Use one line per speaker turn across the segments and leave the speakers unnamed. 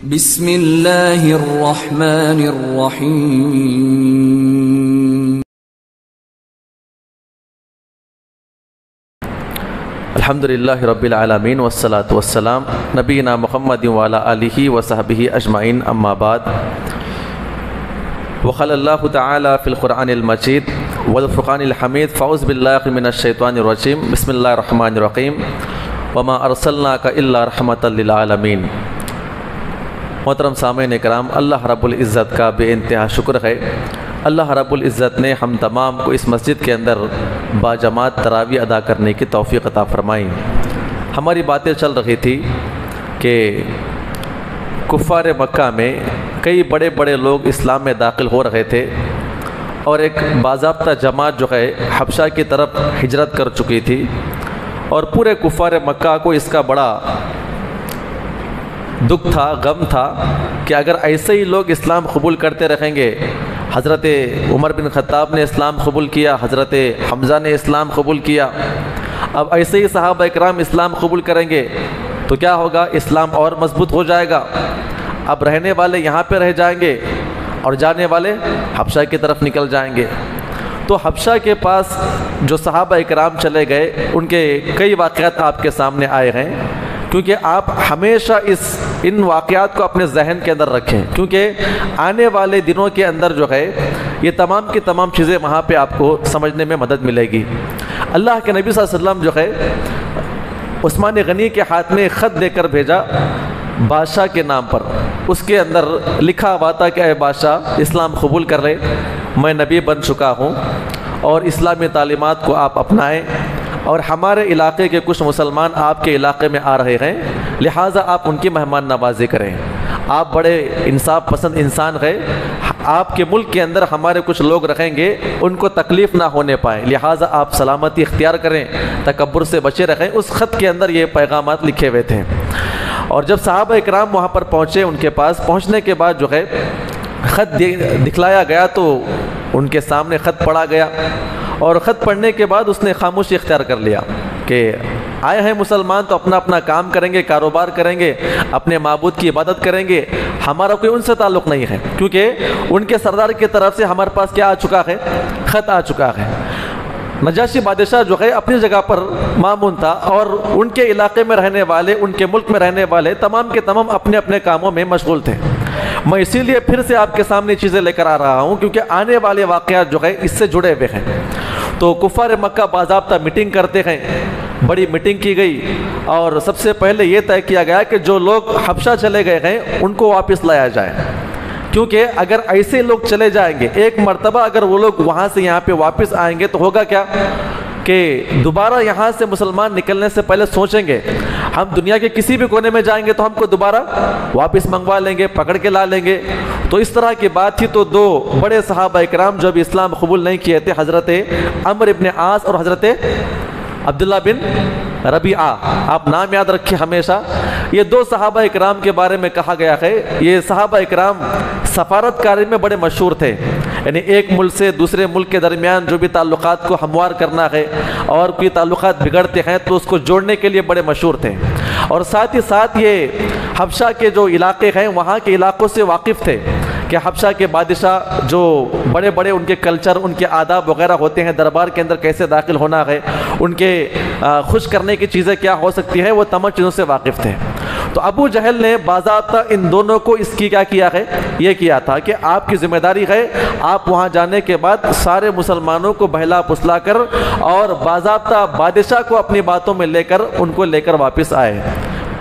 بسم اللہ الرحمن الرحیم۔
الحمدللہ رب العالمین والصلاة والسلام نبینا محمد وعلی آلہ وصحبہ اجمعین، اما بعد۔ وقال اللہ تعالی فی القرآن المجید والفرقان الحمید، فاعوذ باللہ من الشیطان الرجیم، بسم اللہ الرحمن الرحیم، وما ارسلناک الا رحمۃ للعالمین۔ محترم سامعین کرام، اللہ رب العزت کا بے انتہا شکر ہے۔ اللہ رب العزت نے ہم تمام کو اس مسجد کے اندر باجماعت تراویح ادا کرنے کی توفیق عطا فرمائی۔ ہماری باتیں چل رہی تھی کہ کفار مکہ میں کئی بڑے بڑے لوگ اسلام میں داخل ہو رہے تھے، اور ایک باضابطہ جماعت جو ہے حبشہ کی طرف ہجرت کر چکی تھی، اور پورے کفار مکہ کو اس کا بڑا دکھ تھا، غم تھا کہ اگر ایسے ہی لوگ اسلام قبول کرتے رہیں گے، حضرت عمر بن خطاب نے اسلام قبول کیا، حضرت حمزہ نے اسلام قبول کیا، اب ایسے ہی صحابہ اکرام اسلام قبول کریں گے تو کیا ہوگا؟ اسلام اور مضبوط ہو جائے گا۔ اب رہنے والے یہاں پہ رہ جائیں گے اور جانے والے حبشہ کی طرف نکل جائیں گے۔ تو حبشہ کے پاس جو صحابہ اکرام چلے گئے، ان کے کئی واقعات آپ کے سامنے آئے ہیں، کیونکہ آپ ہمیشہ ان واقعات کو اپنے ذہن کے اندر رکھیں، کیونکہ آنے والے دنوں کے اندر جو ہے یہ تمام کی تمام چیزیں وہاں پہ آپ کو سمجھنے میں مدد ملے گی۔ اللہ کے نبی صلی اللہ علیہ وسلم جو ہے عثمان غنی کے ہاتھ میں خط دے کر بھیجا بادشاہ کے نام پر۔ اس کے اندر لکھا ہوا تھا کہ اے بادشاہ، اسلام قبول کر لے، میں نبی بن چکا ہوں، اور اسلامی تعلیمات کو آپ اپنائیں، اور ہمارے علاقے کے کچھ مسلمان آپ کے علاقے میں آ رہے ہیں، لہٰذا آپ ان کی مہمان نوازی کریں۔ آپ بڑے انصاف پسند انسان ہیں، آپ کے ملک کے اندر ہمارے کچھ لوگ رہیں گے، ان کو تکلیف نہ ہونے پائے، لہٰذا آپ سلامتی اختیار کریں، تکبر سے بچے رہیں۔ اس خط کے اندر یہ پیغامات لکھے ہوئے تھے، اور جب صحابہ اکرام وہاں پر پہنچے، ان کے پاس پہنچنے کے بعد جو ہے خط دکھلایا گیا تو ان کے سامنے خط پڑھا گیا، اور خط پڑھنے کے بعد اس نے خاموشی اختیار کر لیا کہ آئے ہیں مسلمان تو اپنا اپنا کام کریں گے، کاروبار کریں گے، اپنے معبود کی عبادت کریں گے، ہمارا کوئی ان سے تعلق نہیں ہے، کیونکہ ان کے سردار کی طرف سے ہمارے پاس کیا آ چکا ہے؟ خط آ چکا ہے۔ نجاشی بادشاہ جو ہے اپنی جگہ پر مامون تھا، اور ان کے علاقے میں رہنے والے، ان کے ملک میں رہنے والے تمام کے تمام اپنے اپنے کاموں میں مشغول تھے۔ میں اسی لیے پھر سے آپ کے سامنے چیزیں لے کر آ رہا ہوں، کیونکہ آنے والے واقعات جو ہے اس سے جڑے ہوئے ہیں۔ تو کفار مکہ باضابطہ میٹنگ کرتے ہیں، بڑی میٹنگ کی گئی، اور سب سے پہلے یہ طے کیا گیا کہ جو لوگ حبشہ چلے گئے ہیں ان کو واپس لایا جائے، کیونکہ اگر ایسے لوگ چلے جائیں گے، ایک مرتبہ اگر وہ لوگ وہاں سے یہاں پہ واپس آئیں گے تو ہوگا کیا کہ دوبارہ یہاں سے مسلمان نکلنے سے پہلے سوچیں گے ہم دنیا کے کسی بھی کونے میں جائیں گے تو ہم کو دوبارہ واپس منگوا لیں گے، پکڑ کے لا لیں گے۔ تو اس طرح کی بات تھی۔ تو دو بڑے صحابہ اکرام جو بھی اسلام قبول نہیں کیے تھے، حضرت عمرو بن عاص اور حضرت عبداللہ بن ربیعہ، آپ نام یاد رکھیں ہمیشہ، یہ دو صحابہ اکرام کے بارے میں کہا گیا ہے یہ صحابہ اکرام سفارت کاری میں بڑے مشہور تھے، یعنی ایک ملک سے دوسرے ملک کے درمیان جو بھی تعلقات کو ہموار کرنا ہے، اور کوئی تعلقات بگڑتے ہیں تو اس کو جوڑنے کے لیے بڑے مشہور تھے، اور ساتھ ہی ساتھ یہ حبشہ کے جو علاقے ہیں وہاں کے علاقوں سے واقف تھے کہ حبشہ کے بادشاہ جو بڑے بڑے ان کے کلچر، ان کے آداب وغیرہ ہوتے ہیں، دربار کے اندر کیسے داخل ہونا ہے، ان کے خوش کرنے کی چیزیں کیا ہو سکتی ہیں، وہ تمام چیزوں سے واقف تھے۔ تو ابو جہل نے باضابطہ ان دونوں کو اس کی کیا کیا ہے؟ یہ کیا تھا کہ آپ کی ذمہ داری ہے، آپ وہاں جانے کے بعد سارے مسلمانوں کو بہلا پسلا کر اور باضابطہ بادشاہ کو اپنی باتوں میں لے کر ان کو لے کر واپس آئے۔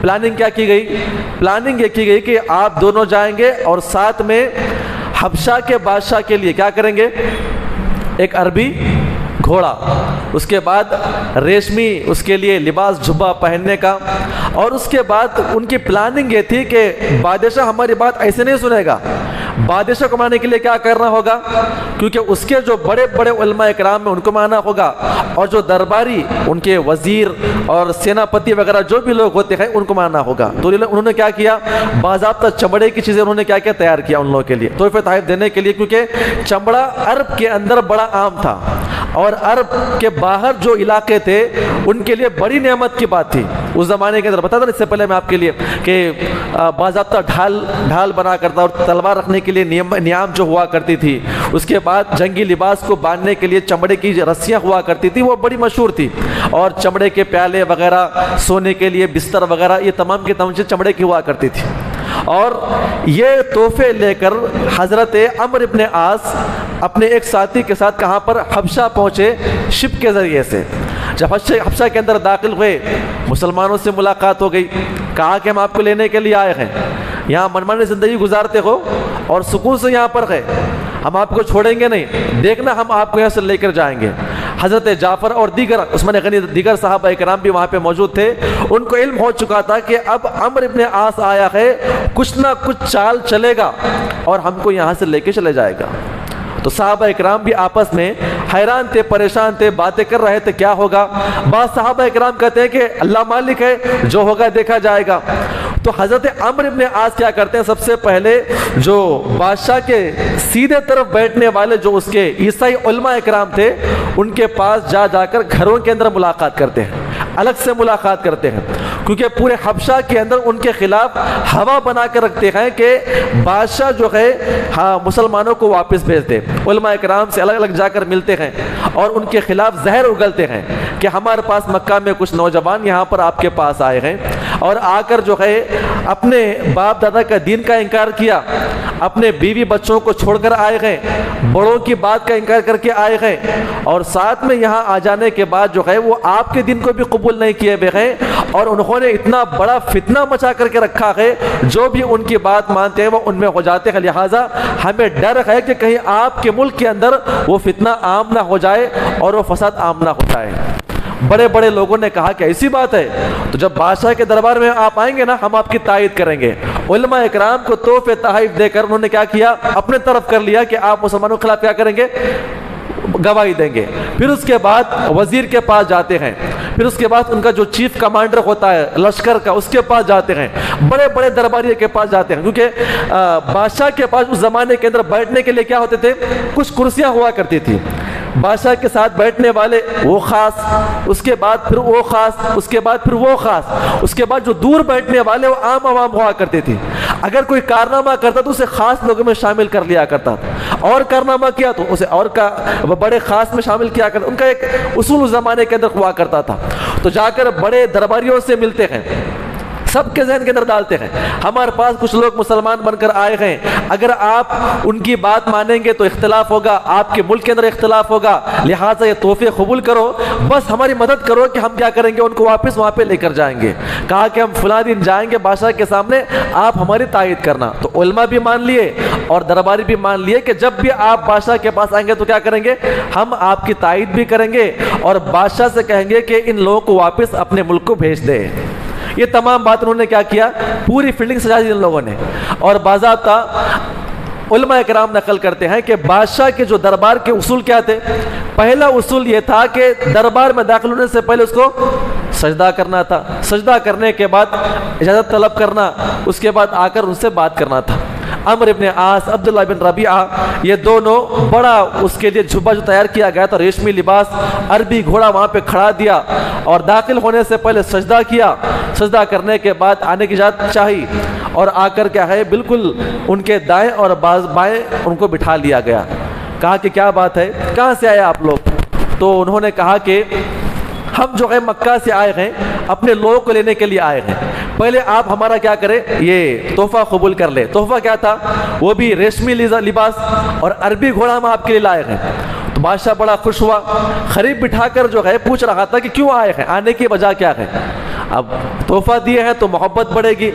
پلاننگ کیا کی گئی؟ پلاننگ یہ کی گئی کہ آپ دونوں جائیں گے، اور ساتھ میں حبشہ کے بادشاہ کے لیے کیا کریں گے؟ ایک عربی گھوڑا، اس کے بعد ریشمی اس کے لیے لباس جھبا پہننے کا، اور اس کے بعد ان کی پلاننگ یہ تھی کہ بادشاہ ہماری بات ایسے نہیں سنے گا، بادشاہ کو ماننے کے لیے کیا کرنا ہوگا؟ کیونکہ اس کے جو بڑے بڑے علماء اکرام ہیں ان کو ماننا ہوگا، اور جو درباری ان کے وزیر اور سیناپتی وغیرہ جو بھی لوگ ہوتے ہیں ان کو ماننا ہوگا۔ تو انہوں نے کیا کیا؟ باضابطہ چمڑے کی چیزیں انہوں نے کیا کیا تیار کیا ان لوگوں کے لیے، تحفے تحائف دینے کے لیے، کیونکہ چمڑا عرب کے اندر بڑا عام تھا، اور عرب کے باہر جو علاقے تھے ان کے لیے بڑی نعمت کی بات تھی اس زمانے کے اندر بتا تھا اس سے پہلے میں آپ کے لیے کہ باضابطہ ڈھال بنا کرتا اور تلوار رکھنے کے لیے نیام جو ہوا کرتی تھی، اس کے بعد جنگی لباس کو باندھنے کے لیے چمڑے کی رسیاں ہوا کرتی تھی، وہ بڑی مشہور تھی، اور چمڑے کے پیالے وغیرہ، سونے کے لیے بستر وغیرہ، یہ تمام کی تمام چیزیں چمڑے کی ہوا کرتی تھی۔ اور یہ تحفے لے کر حضرت عمرو بن عاص اپنے ایک ساتھی کے ساتھ کہاں پر حبشہ پہنچے، شپ کے ذریعے سے۔ جب حبشہ کے اندر داخل ہوئے، مسلمانوں سے ملاقات ہو گئی، کہا کہ ہم آپ کو لینے کے لیے آئے ہیں، یہاں منمانی زندگی گزارتے ہو اور سکون سے یہاں پر ہے، ہم آپ کو چھوڑیں گے نہیں، دیکھنا ہم آپ کو یہاں سے لے کر جائیں گے۔ حضرت جعفر اور عثمان غنی دیگر صحابہ کرام بھی وہاں پہ موجود تھے، ان کو علم ہو چکا تھا کہ اب عمرو بن عاص آیا ہے، کچھ نہ کچھ چال چلے گا اور ہم کو یہاں سے لے کے چلے جائے گا۔ تو صحابہ اکرام بھی آپس میں حیران تھے، پریشان تھے، باتیں کر رہے تھے کیا ہوگا۔ بعض صحابہ اکرام کہتے ہیں کہ اللہ مالک ہے، جو ہوگا دیکھا جائے گا۔ تو حضرت عمرو بن عاص کیا کرتے ہیں، سب سے پہلے جو بادشاہ کے سیدھے طرف بیٹھنے والے جو اس کے عیسائی علماء اکرام تھے، ان کے پاس جا کر گھروں کے اندر ملاقات کرتے ہیں، الگ سے ملاقات کرتے ہیں، کیونکہ پورے حبشہ کے اندر ان کے خلاف ہوا بنا کر رکھتے ہیں کہ بادشاہ جو ہے مسلمانوں کو واپس بھیج دے۔ علماء اکرام سے الگ الگ جا کر ملتے ہیں اور ان کے خلاف زہر اگلتے ہیں کہ ہمارے پاس مکہ میں کچھ نوجوان یہاں پر آپ کے پاس آئے ہیں اور آ کر جو ہے اپنے باپ دادا کا دین کا انکار کیا، اپنے بیوی بچوں کو چھوڑ کر آئے ہیں، بڑوں کی بات کا انکار کر کے آئے ہیں، اور ساتھ میں یہاں آ جانے کے بعد جو ہے وہ آپ کے دین کو بھی قبول نہیں کیے ہوئے ہیں، اور انہوں نے اتنا بڑا فتنہ مچا کر کے رکھا ہے، جو بھی ان کی بات مانتے ہیں وہ ان میں ہو جاتے ہیں، لہٰذا ہمیں ڈر ہے کہ کہیں آپ کے ملک کے اندر وہ فتنہ عام نہ ہو جائے اور وہ فساد عام نہ ہو جائے۔ بڑے بڑے لوگوں نے کہا کہ ایسی بات ہے، تو جب بادشاہ کے دربار میں آپ آئیں گے نا، ہم آپ کی تائید کریں گے۔ علماء اکرام کو تحفے تحائف دے کر انہوں نے کیا کیا، اپنے طرف کر لیا کہ آپ مسلمانوں کے خلاف کیا کریں گے، گواہی دیں گے۔ پھر اس کے بعد وزیر کے پاس جاتے ہیں، پھر اس کے بعد ان کا جو چیف کمانڈر ہوتا ہے لشکر کا، اس کے پاس جاتے ہیں، بڑے بڑے درباریوں کے پاس جاتے ہیں، کیونکہ بادشاہ کے پاس اس زمانے کے اندر بیٹھنے کے لیے کیا ہوتے تھے، کچھ کرسیاں ہوا کرتی تھی، بادشاہ کے ساتھ بیٹھنے والے وہ خاص، اس کے بعد پھر وہ خاص، اس کے بعد پھر وہ خاص، اس کے بعد جو دور بیٹھنے والے وہ عام عوام ہوا کرتے تھے۔ اگر کوئی کارنامہ کرتا تو اسے خاص لوگوں میں شامل کر لیا کرتا، اور کارنامہ کیا تو اسے اور کا بڑے خاص میں شامل کیا کرتا، ان کا ایک اصول اس زمانے کے اندر ہوا کرتا تھا۔ تو جا کر بڑے درباریوں سے ملتے ہیں، سب کے ذہن کے اندر ڈالتے ہیں ہمارے پاس کچھ لوگ مسلمان بن کر آئے ہیں، اگر آپ ان کی بات مانیں گے تو اختلاف ہوگا، آپ کے ملک کے اندر اختلاف ہوگا، لہٰذا یہ تحفے قبول کرو، بس ہماری مدد کرو کہ ہم کیا کریں گے، ان کو واپس وہاں پہ لے کر جائیں گے۔ کہا کہ ہم فلاں دن جائیں گے بادشاہ کے سامنے، آپ ہماری تائید کرنا۔ تو علماء بھی مان لیے اور درباری بھی مان لیے کہ جب بھی آپ بادشاہ کے پاس آئیں گے تو کیا کریں گے، ہم آپ کی تائید بھی کریں گے اور بادشاہ سے کہیں گے کہ ان لوگوں کو واپس اپنے ملک کو بھیج دے۔ یہ تمام بات انہوں نے کیا کیا، پوری فیلڈنگ سجا دی ان لوگوں نے۔ اور باضابطہ علماء کرام نقل کرتے ہیں کہ بادشاہ کے جو دربار کے اصول کیا تھے، پہلا اصول یہ تھا کہ دربار میں داخل ہونے سے پہلے اس کو سجدہ کرنا تھا، سجدہ کرنے کے بعد اجازت طلب کرنا، اس کے بعد آ کر ان سے بات کرنا تھا۔ عمرو بن عاص، عبداللہ بن ربیعہ، یہ دونوں بڑا اس کے لیے جھبا جو تیار کیا گیا تھا، ریشمی لباس، عربی گھوڑا وہاں پہ کھڑا دیا اور داخل ہونے سے پہلے سجدہ کیا، سجدہ کرنے کے بعد آنے کی اجازت چاہی اور آ کر کیا ہے بالکل ان کے دائیں اور بائیں ان کو بٹھا لیا گیا۔ کہا کہ کیا بات ہے، کہاں سے آئے آپ لوگ؟ تو انہوں نے کہا کہ ہم جو ہے مکہ سے آئے ہیں، اپنے لوگوں کو لینے کے لیے آئے ہیں، پہلے آپ ہمارا کیا کریں، یہ تحفہ قبول کر لے۔ تحفہ کیا تھا، وہ بھی ریشمی لباس اور عربی گھوڑا ہم آپ کے لیے لائے ہیں۔ تو بادشاہ بڑا خوش ہوا، قریب بٹھا کر جو ہے پوچھ رہا تھا کہ کیوں آئے ہیں، آنے کی وجہ کیا ہے۔ اب تحفہ دیے ہیں تو محبت بڑھے گی،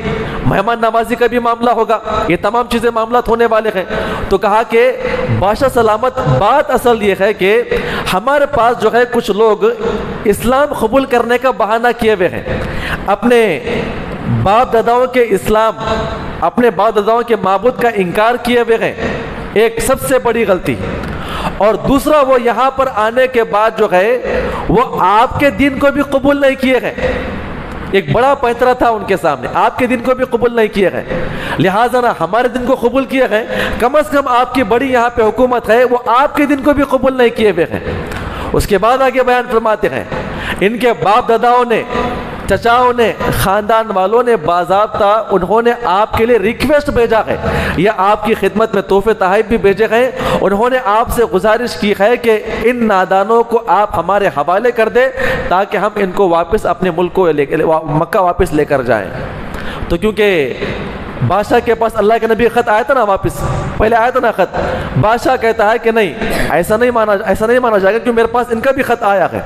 مہمان نوازی کا بھی معاملہ ہوگا، یہ تمام چیزیں معاملات ہونے والے ہیں۔ تو کہا کہ بادشاہ سلامت، بات اصل یہ ہے کہ ہمارے پاس جو ہے کچھ لوگ اسلام قبول کرنے کا بہانہ کیے ہوئے ہیں، اپنے باپ داداؤں کے اسلام، اپنے باپ داداؤں کے معبود کا انکار کیے ہوئے ہیں، ایک سب سے بڑی غلطی، اور دوسرا وہ یہاں پر آنے کے بعد جو ہے وہ آپ کے دین کو بھی قبول نہیں کیے ہیں، ایک بڑا پیترا تھا ان کے سامنے، آپ کے دین کو بھی قبول نہیں کیے ہیں، لہٰذا نہ ہمارے دین کو قبول کیے ہیں، کم از کم آپ کی بڑی یہاں پہ حکومت ہے، وہ آپ کے دین کو بھی قبول نہیں کیے ہوئے ہیں۔ اس کے بعد آگے بیان فرماتے ہیں ان کے باپ داداؤں نے چچاؤں نے، خاندان والوں نے باضابطہ انہوں نے آپ کے لیے ریکویسٹ بھیجا ہے یا آپ کی خدمت میں تحفے تحائف بھی بھیجے ہیں، انہوں نے آپ سے گزارش کی ہے کہ ان نادانوں کو آپ ہمارے حوالے کر دیں تاکہ ہم ان کو واپس اپنے ملک کو مکہ واپس لے کر جائیں۔ تو کیونکہ بادشاہ کے پاس اللہ کے نبی خط آیا تھا نا، واپس پہلے آیا تھا نا خط، بادشاہ کہتا ہے کہ نہیں ایسا نہیں مانا جائے گا کہ میرے پاس ان کا بھی خط آیا ہے۔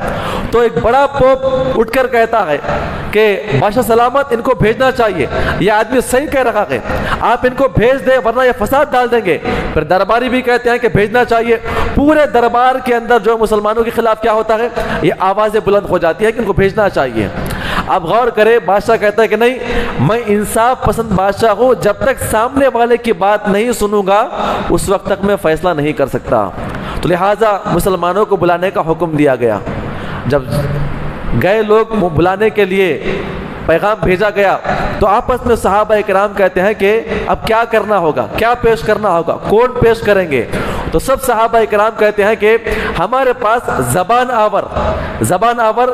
تو ایک بڑا پوپ اٹھ کر کہتا ہے کہ بادشاہ سلامت، ان کو بھیجنا چاہیے، یہ آدمی صحیح کہہ رہا ہے، آپ ان کو بھیج دیں ورنہ یہ فساد ڈال دیں گے۔ پھر درباری بھی کہتے ہیں کہ بھیجنا چاہیے۔ پورے دربار کے اندر جو مسلمانوں کے خلاف کیا ہوتا ہے، یہ آوازیں بلند ہو جاتی ہیں کہ ان کو بھیجنا چاہیے۔ اب غور کرے، بادشاہ کہتا ہے کہ نہیں، میں انصاف پسند بادشاہ ہوں، جب تک سامنے والے کی بات نہیں سنوں گا اس وقت تک میں فیصلہ نہیں کر سکتا۔ تو لہٰذا مسلمانوں کو بلانے کا حکم دیا گیا۔ جب گئے لوگ بلانے کے لیے پیغام بھیجا گیا تو آپس میں صحابہ کرام کہتے ہیں کہ اب کیا کرنا ہوگا، کیا پیش کرنا ہوگا، کون پیش کریں گے؟ تو سب صحابہ کرام کہتے ہیں کہ ہمارے پاس زبان آور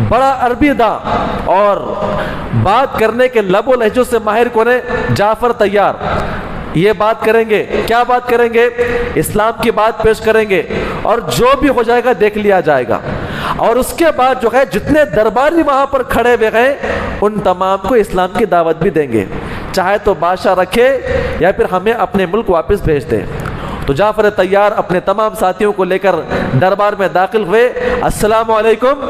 بڑا عربی داں اور بات کرنے کے لب و لہجوں سے ماہر کون ہے؟ جعفر طیار۔ یہ بات کریں گے، کیا بات کریں گے؟ اسلام کی بات پیش کریں گے اور جو بھی ہو جائے گا دیکھ لیا جائے گا۔ اور اس کے بعد جو ہے جتنے درباری وہاں پر کھڑے ہوئے ہیں ان تمام کو اسلام کی دعوت بھی دیں گے، چاہے تو بادشاہ رکھے یا پھر ہمیں اپنے ملک واپس بھیج دے۔ تو جعفر طیار اپنے تمام ساتھیوں کو لے کر دربار میں داخل ہوئے۔ السلام علیکم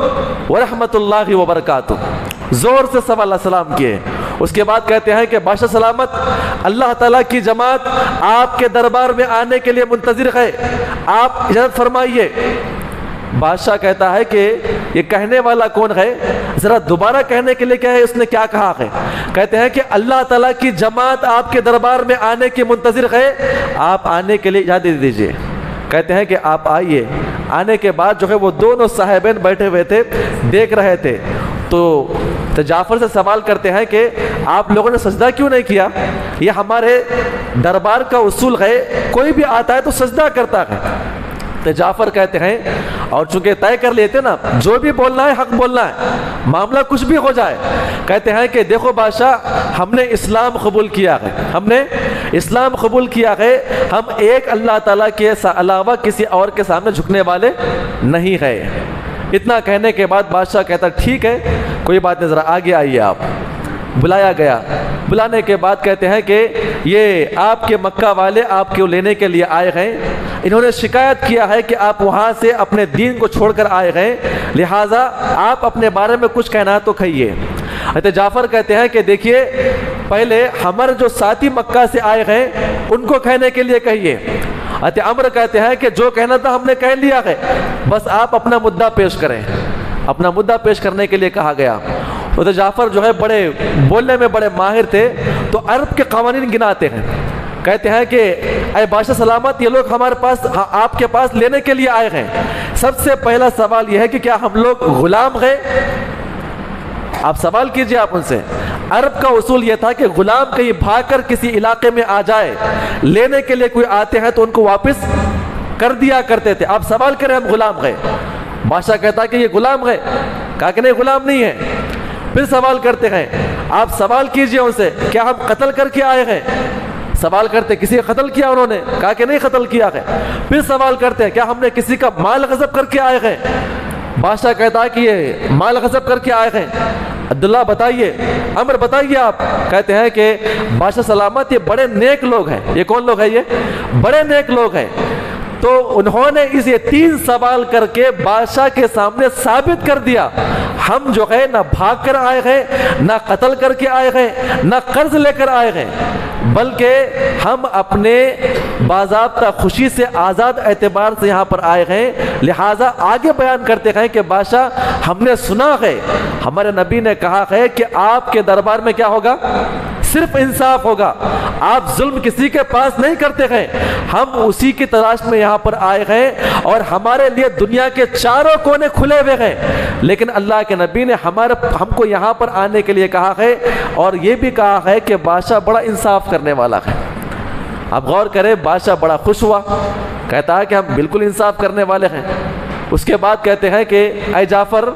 ورحمۃ اللہ وبرکاتہ، زور سے سب اللہ سلام کیے۔ اس کے بعد کہتے ہیں کہ بادشاہ سلامت، اللہ تعالیٰ کی جماعت آپ کے دربار میں آنے کے لیے منتظر ہے، آپ اجازت فرمائیے۔ بادشاہ کہتا ہے کہ یہ کہنے والا کون ہے؟ ذرا دوبارہ کہنے کے لیے کیا ہے، اس نے کیا کہا ہے؟ کہتے ہیں کہ اللہ تعالیٰ کی جماعت آپ کے دربار میں آنے کی منتظر ہے، آپ آنے کے لیے اجازت دے دیجئے۔ کہتے ہیں کہ آپ آئیے۔ آنے کے بعد جو ہے وہ دونوں صاحبین بیٹھے ہوئے تھے، دیکھ رہے تھے۔ تو جعفر سے سوال کرتے ہیں کہ آپ لوگوں نے سجدہ کیوں نہیں کیا؟ یہ ہمارے دربار کا اصول ہے، کوئی بھی آتا ہے تو سجدہ کرتا ہے۔ تو جعفر کہتے ہیں، اور چونکہ طے کر لیتے نا جو بھی بولنا ہے حق بولنا ہے، معاملہ کچھ بھی ہو جائے، کہتے ہیں کہ دیکھو بادشاہ، ہم نے اسلام قبول کیا ہے، ہم نے اسلام قبول کیا ہے، ہم ایک اللہ تعالیٰ کے علاوہ کسی اور کے سامنے جھکنے والے نہیں ہیں۔ اتنا کہنے کے بعد بادشاہ کہتا ٹھیک ہے کوئی بات نہیں، ذرا آگے آئیے۔ آپ بلایا گیا۔ بلانے کے بعد کہتے ہیں کہ یہ آپ کے مکہ والے آپ کو لینے کے لیے آئے ہیں، انہوں نے شکایت کیا ہے کہ آپ وہاں سے اپنے دین کو چھوڑ کر آئے ہیں، لہٰذا آپ اپنے بارے میں کچھ کہنا تو کہیے۔ حضرت جعفر کہتے ہیں کہ دیکھیے، پہلے ہمارے جو ساتھی مکہ سے آئے ہیں ان کو کہنے کے لیے کہیے۔ حضرت عمر کہتے ہیں کہ جو کہنا تھا ہم نے کہہ لیا ہے، بس آپ اپنا مدعا پیش کریں۔ اپنا مدعا پیش کرنے کے لیے کہا گیا۔ حضرت جعفر جو ہے بڑے بولنے میں بڑے ماہر تھے، تو عرب کے قوانین گناتے ہیں۔ کہتے ہیں کہ اے بادشاہ سلامت، یہ لوگ ہمارے پاس آپ کے پاس لینے کے لیے آئے ہیں۔ سب سے پہلا سوال یہ ہے کہ کیا ہم لوگ غلام ہیں؟ آپ سوال کیجئے آپ ان سے۔ عرب کا اصول یہ تھا کہ غلام کہیں بھاگ کر کسی علاقے میں آ جائے، لینے کے لیے کوئی آتے ہیں تو ان کو واپس کر دیا کرتے تھے۔ آپ سوال کریں ہم غلام ہیں؟ بادشاہ کہتا ہے کہ یہ غلام ہے، کہا کہ نہیں غلام نہیں ہے۔ پھر سوال کرتے ہیں، آپ سوال کیجئے ان سے، کیا ہم قتل کر کے آئے ہیں؟ سوال کرتے کسی کا قتل کیا انہوں نے؟ کہا کہ نہیں قتل کیا ہے۔ پھر سوال کرتے ہیں کیا ہم نے کسی کا مال غصب کر کے آئے ہیں؟ بادشاہ کہتا ہے کہ یہ مال غصب کر کے آئے ہیں۔ عبداللہ بتائیے، عمر بتائیے آپ۔ کہتے ہیں کہ بادشاہ سلامت، یہ بڑے نیک لوگ ہیں۔ یہ کون لوگ ہیں؟ یہ بڑے نیک لوگ ہیں۔ تو انہوں نے یہ 3 سوال کر کے بادشاہ کے سامنے ثابت کر دیا، ہم جو ہے نہ بھاگ کر آئے ہیں، نہ قتل کر کے آئے ہیں، نہ قرض لے کر آئے ہیں، بلکہ ہم اپنے باضابطہ خوشی سے آزاد اعتبار سے یہاں پر آئے ہیں۔ لہٰذا آگے بیان کرتے ہیں کہ بادشاہ، ہم نے سنا ہے ہمارے نبی نے کہا ہے کہ آپ کے دربار میں کیا ہوگا؟ صرف انصاف ہوگا، آپ ظلم کسی کے پاس نہیں کرتے ہیں۔ ہم اسی کی تلاش میں یہاں پر آئے ہیں اور ہمارے لیے دنیا کے چاروں کونے کھلے ہوئے ہیں، لیکن اللہ کے نبی نے ہم کو یہاں پر آنے کے لیے کہا ہے، اور یہ بھی کہا ہے کہ بادشاہ بڑا انصاف کرنے والا ہے۔ اب غور کریں، بادشاہ بڑا خوش ہوا، کہتا ہے کہ ہم بالکل انصاف کرنے والے ہیں۔ اس کے بعد کہتے ہیں کہ اے جعفر،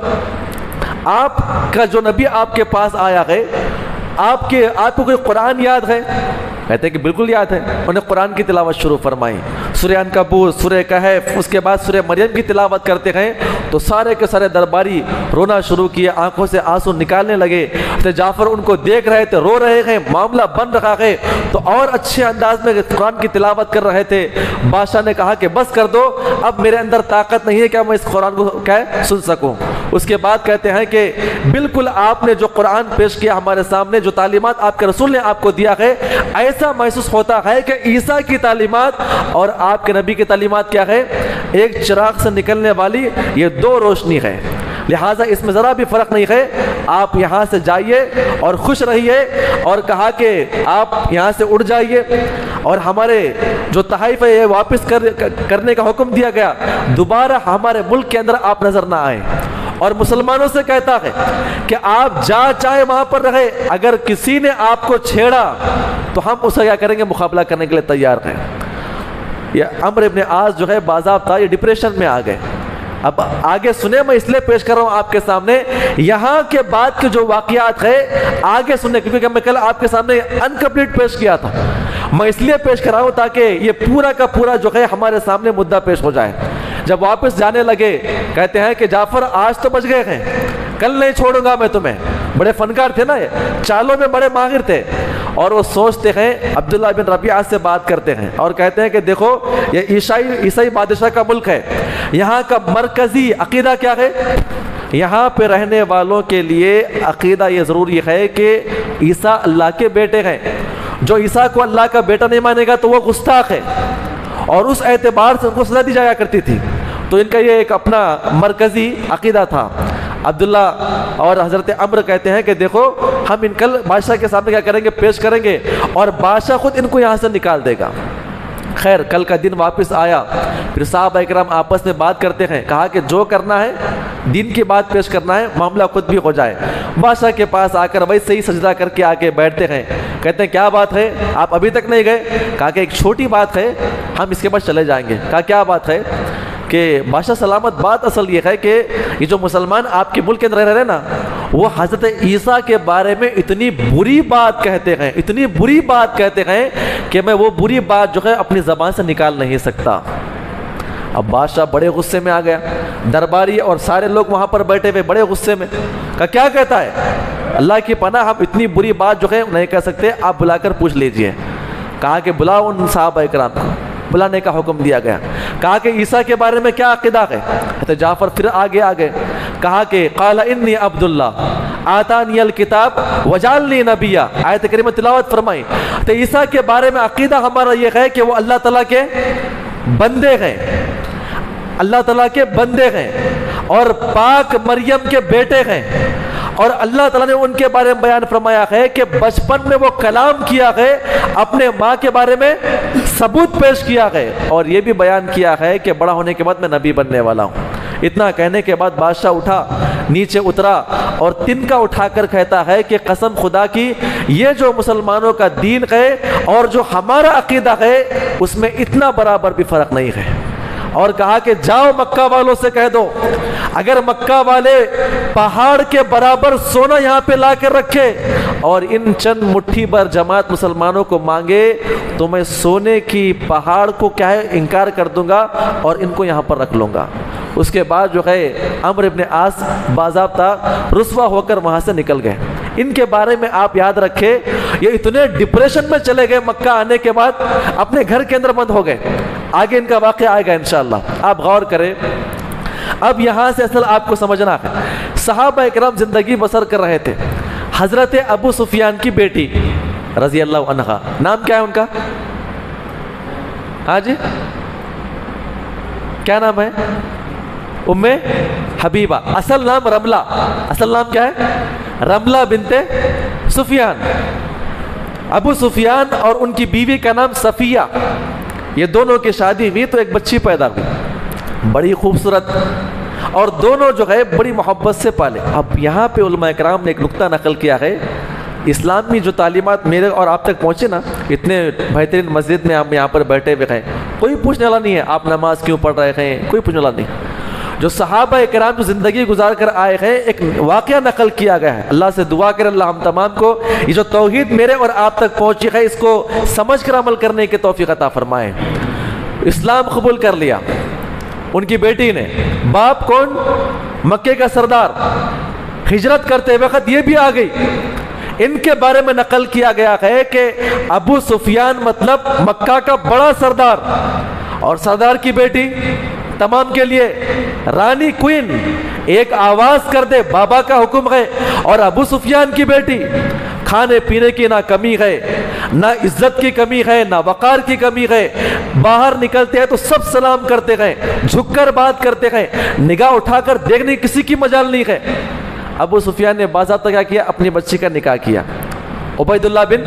آپ کا جو نبی آپ کے پاس آیا ہے، آپ کو کوئی قرآن یاد ہے؟ کہتے ہیں کہ بالکل یاد ہے۔ انہیں قرآن کی تلاوت شروع فرمائی، سورہ عنکبوت، سورہ کہف، اس کے بعد سورہ مریم کی تلاوت کرتے ہیں تو سارے کے سارے درباری رونا شروع کیے، آنکھوں سے آنسو نکالنے لگے۔ تو جعفر ان کو دیکھ رہے تھے، رو رہے ہیں، معاملہ بن رہا ہے، تو اور اچھے انداز میں قرآن کی تلاوت کر رہے تھے۔ بادشاہ نے کہا کہ بس کر دو، اب میرے اندر طاقت نہیں ہے کہ میں اس قرآن کو سن سکوں۔ اس کے بعد کہتے ہیں کہ بالکل آپ نے جو قرآن پیش کیا ہمارے سامنے، جو تعلیمات آپ کے رسول نے آپ کو دیا ہے، ایسا محسوس ہوتا ہے کہ عیسیٰ کی تعلیمات اور آپ کے نبی کی تعلیمات کیا ہے؟ ایک چراغ سے نکلنے والی یہ دو روشنی ہے، لہٰذا اس میں ذرا بھی فرق نہیں ہے، آپ یہاں سے جائیے اور خوش رہیے۔ اور کہا کہ آپ یہاں سے اڑ جائیے، اور ہمارے جو تحائف ہے یہ واپس کرنے کا حکم دیا گیا، دوبارہ ہمارے ملک کے اندر آپ نظر نہ آئیں۔ اور مسلمانوں سے کہتا ہے کہ آپ جا چاہے وہاں پر رہے، اگر کسی نے آپ کو چھیڑا تو ہم اسے کیا کریں گے؟ مقابلہ کرنے کے لیے تیار ہیں۔ یہ عمرو ابن عاص جو ہے باضابطہ یہ ڈپریشن میں آ گئے۔ اب آگے سنیں، میں اس لیے پیش کر رہا ہوں آپ کے سامنے، یہاں کے بعد کے جو واقعات ہے آگے سنیں، کیونکہ میں کل آپ کے سامنے انکمپلیٹ پیش کیا تھا، میں اس لیے پیش کر رہا ہوں تاکہ یہ پورا کا پورا جو ہے ہمارے سامنے مدعا پیش ہو جائے۔ جب واپس جانے لگے کہتے ہیں کہ جعفر آج تو بچ گئے ہیں، کل نہیں چھوڑوں گا میں تمہیں۔ بڑے فنکار تھے نا، یہ چالوں میں بڑے ماہر تھے، اور وہ سوچتے ہیں، عبداللہ بن ربیعہ سے بات کرتے ہیں اور کہتے ہیں کہ دیکھو یہ عیسائی بادشاہ کا ملک ہے، یہاں کا مرکزی عقیدہ کیا ہے؟ یہاں پہ رہنے والوں کے لیے عقیدہ یہ ضروری ہے کہ عیسیٰ اللہ کے بیٹے ہیں، جو عیسیٰ کو اللہ کا بیٹا نہیں مانے گا تو وہ گستاخ ہے، اور اس اعتبار سے ان کو سزا دی جایا کرتی تھی۔ تو ان کا یہ ایک اپنا مرکزی عقیدہ تھا۔ عبداللہ اور حضرت عمرو کہتے ہیں کہ دیکھو ہم ان کل بادشاہ کے سامنے کیا کریں گے؟ پیش کریں گے، اور بادشاہ خود ان کو یہاں سے نکال دے گا۔ خیر کل کا دن واپس آیا، پھر صحابہ اکرام آپس میں بات کرتے ہیں، کہا کہ جو کرنا ہے دین کی بات پیش کرنا ہے، معاملہ خود بھی ہو جائے۔ بادشاہ کے پاس آ کر ویسے ہی سجدہ کر کے آگے بیٹھتے ہیں، کہتے ہیں کیا بات ہے، آپ ابھی تک نہیں گئے؟ کہا کہ ایک چھوٹی بات ہے، ہم اس کے بعد چلے جائیں گے۔ کہا کیا بات ہے؟ کہ بادشاہ سلامت، بات اصل یہ ہے کہ یہ جو مسلمان آپ کے ملک کے اندر رہ رہے ہیں نا، وہ حضرت عیسیٰ کے بارے میں اتنی بری بات کہتے ہیں، اتنی بری بات کہتے ہیں کہ میں وہ بری بات جو ہے اپنی زبان سے نکال نہیں سکتا۔ اب بادشاہ بڑے غصے میں آ گیا، درباری اور سارے لوگ وہاں پر بیٹھے ہوئے بڑے غصے میں۔ کہا کیا کہتا ہے؟ اللہ کی پناہ، ہم اتنی بری بات جو ہے نہیں کہہ سکتے، آپ بلا کر پوچھ لیجئے۔ کہا کہ بلاؤ ان صحابہ اکرام کو، بلانے کا حکم دیا گیا۔ کہا کہ عیسیٰ کے بارے میں کیا عقیدہ ہے؟ تو جعفر پھر آگے کہا کہ قال انی عبداللہ آتانی الکتاب وجعلنی نبیا، آیت کریمہ تلاوت فرمائی۔ تو عیسیٰ کے بارے میں عقیدہ ہمارا یہ ہے کہ وہ اللہ تعالیٰ کے بندے ہیں، اللہ تعالیٰ کے بندے ہیں، اور پاک مریم کے بیٹے ہیں، اور اللہ تعالیٰ نے ان کے بارے میں بیان فرمایا ہے کہ بچپن میں وہ کلام کیا ہے، اپنے ماں کے بارے میں ثبوت پیش کیا ہے، اور یہ بھی بیان کیا ہے کہ بڑا ہونے کے بعد میں نبی بننے والا ہوں۔ اتنا کہنے کے بعد بادشاہ اٹھا، نیچے اترا، اور تنکا اٹھا کر کہتا ہے کہ قسم خدا کی یہ جو مسلمانوں کا دین ہے اور جو ہمارا عقیدہ ہے اس میں اتنا برابر بھی فرق نہیں ہے۔ اور کہا کہ جاؤ مکہ والوں سے کہہ دو، اگر مکہ والے پہاڑ کے برابر سونا یہاں پہ لا کر رکھے اور ان چند مٹھی بھر جماعت مسلمانوں کو مانگے تو میں سونے کی پہاڑ کو کیا ہے انکار کر دوں گا اور ان کو یہاں پر رکھ لوں گا۔ اس کے بعد جو ہے عمرو ابن عاص باضابطہ رسوا ہو کر وہاں سے نکل گئے۔ ان کے بارے میں آپ یاد رکھیں، یہ اتنے ڈپریشن میں چلے گئے، مکہ آنے کے بعد اپنے گھر کے اندر بند ہو گئے۔ آگے ان کا واقعہ آئے گا انشاءاللہ، آپ غور کریں۔ اب یہاں سے اصل آپ کو سمجھنا ہے، صحابہ اکرام زندگی بسر کر رہے تھے۔ حضرت ابو سفیان کی بیٹی رضی اللہ عنہا، نام کیا ہے ان کا؟ ہاں جی کیا نام ہے؟ ام حبیبہ، اصل نام رملہ، اصل نام کیا ہے؟ رملہ بنت سفیان۔ ابو سفیان اور ان کی بیوی کا نام صفیہ، یہ دونوں کی شادی ہوئی تو ایک بچی پیدا ہوئی، بڑی خوبصورت، اور دونوں جو ہے بڑی محبت سے پالے۔ اب یہاں پہ علماء کرام نے ایک نقطہ نقل کیا ہے، اسلامی جو تعلیمات میرے اور آپ تک پہنچے نا، اتنے بہترین مسجد میں ہم یہاں پر بیٹھے ہوئے ہیں، کوئی پوچھنے والا نہیں ہے آپ نماز کیوں پڑھ رہے ہیں، کوئی پوچھنے والا نہیں۔ جو صحابہ کرام جو زندگی گزار کر آئے ہیں، ایک واقعہ نقل کیا گیا ہے۔ اللہ سے دعا کریں اللہ ہم تمام کو یہ جو توحید میرے اور آپ تک پہنچی ہے اس کو سمجھ کر عمل کرنے کی توفیق عطا فرمائے۔ اسلام قبول کر لیا ان کی بیٹی نے، باپ کون؟ مکے کا سردار، ہجرت کرتے وقت یہ بھی آ گئی۔ ان کے بارے میں نقل کیا گیا ہے کہ ابو سفیان مطلب مکہ کا بڑا سردار، اور سردار کی بیٹی تمام کے لیے رانی کوئین، ایک آواز کر دے بابا کا حکم ہے۔ اور ابو سفیان کی بیٹی، کھانے پینے کی نہ کمی ہے، نہ عزت کی کمی ہے، نہ وقار کی کمی ہے، باہر نکلتے ہیں تو سب سلام کرتے ہیں، جھک کر بات کرتے ہیں، نگاہ اٹھا کر دیکھنے کسی کی مجال نہیں ہے۔ ابو سفیان نے باضابطہ کیا کیا؟ اپنی بچی کا نکاح کیا عبید اللہ بن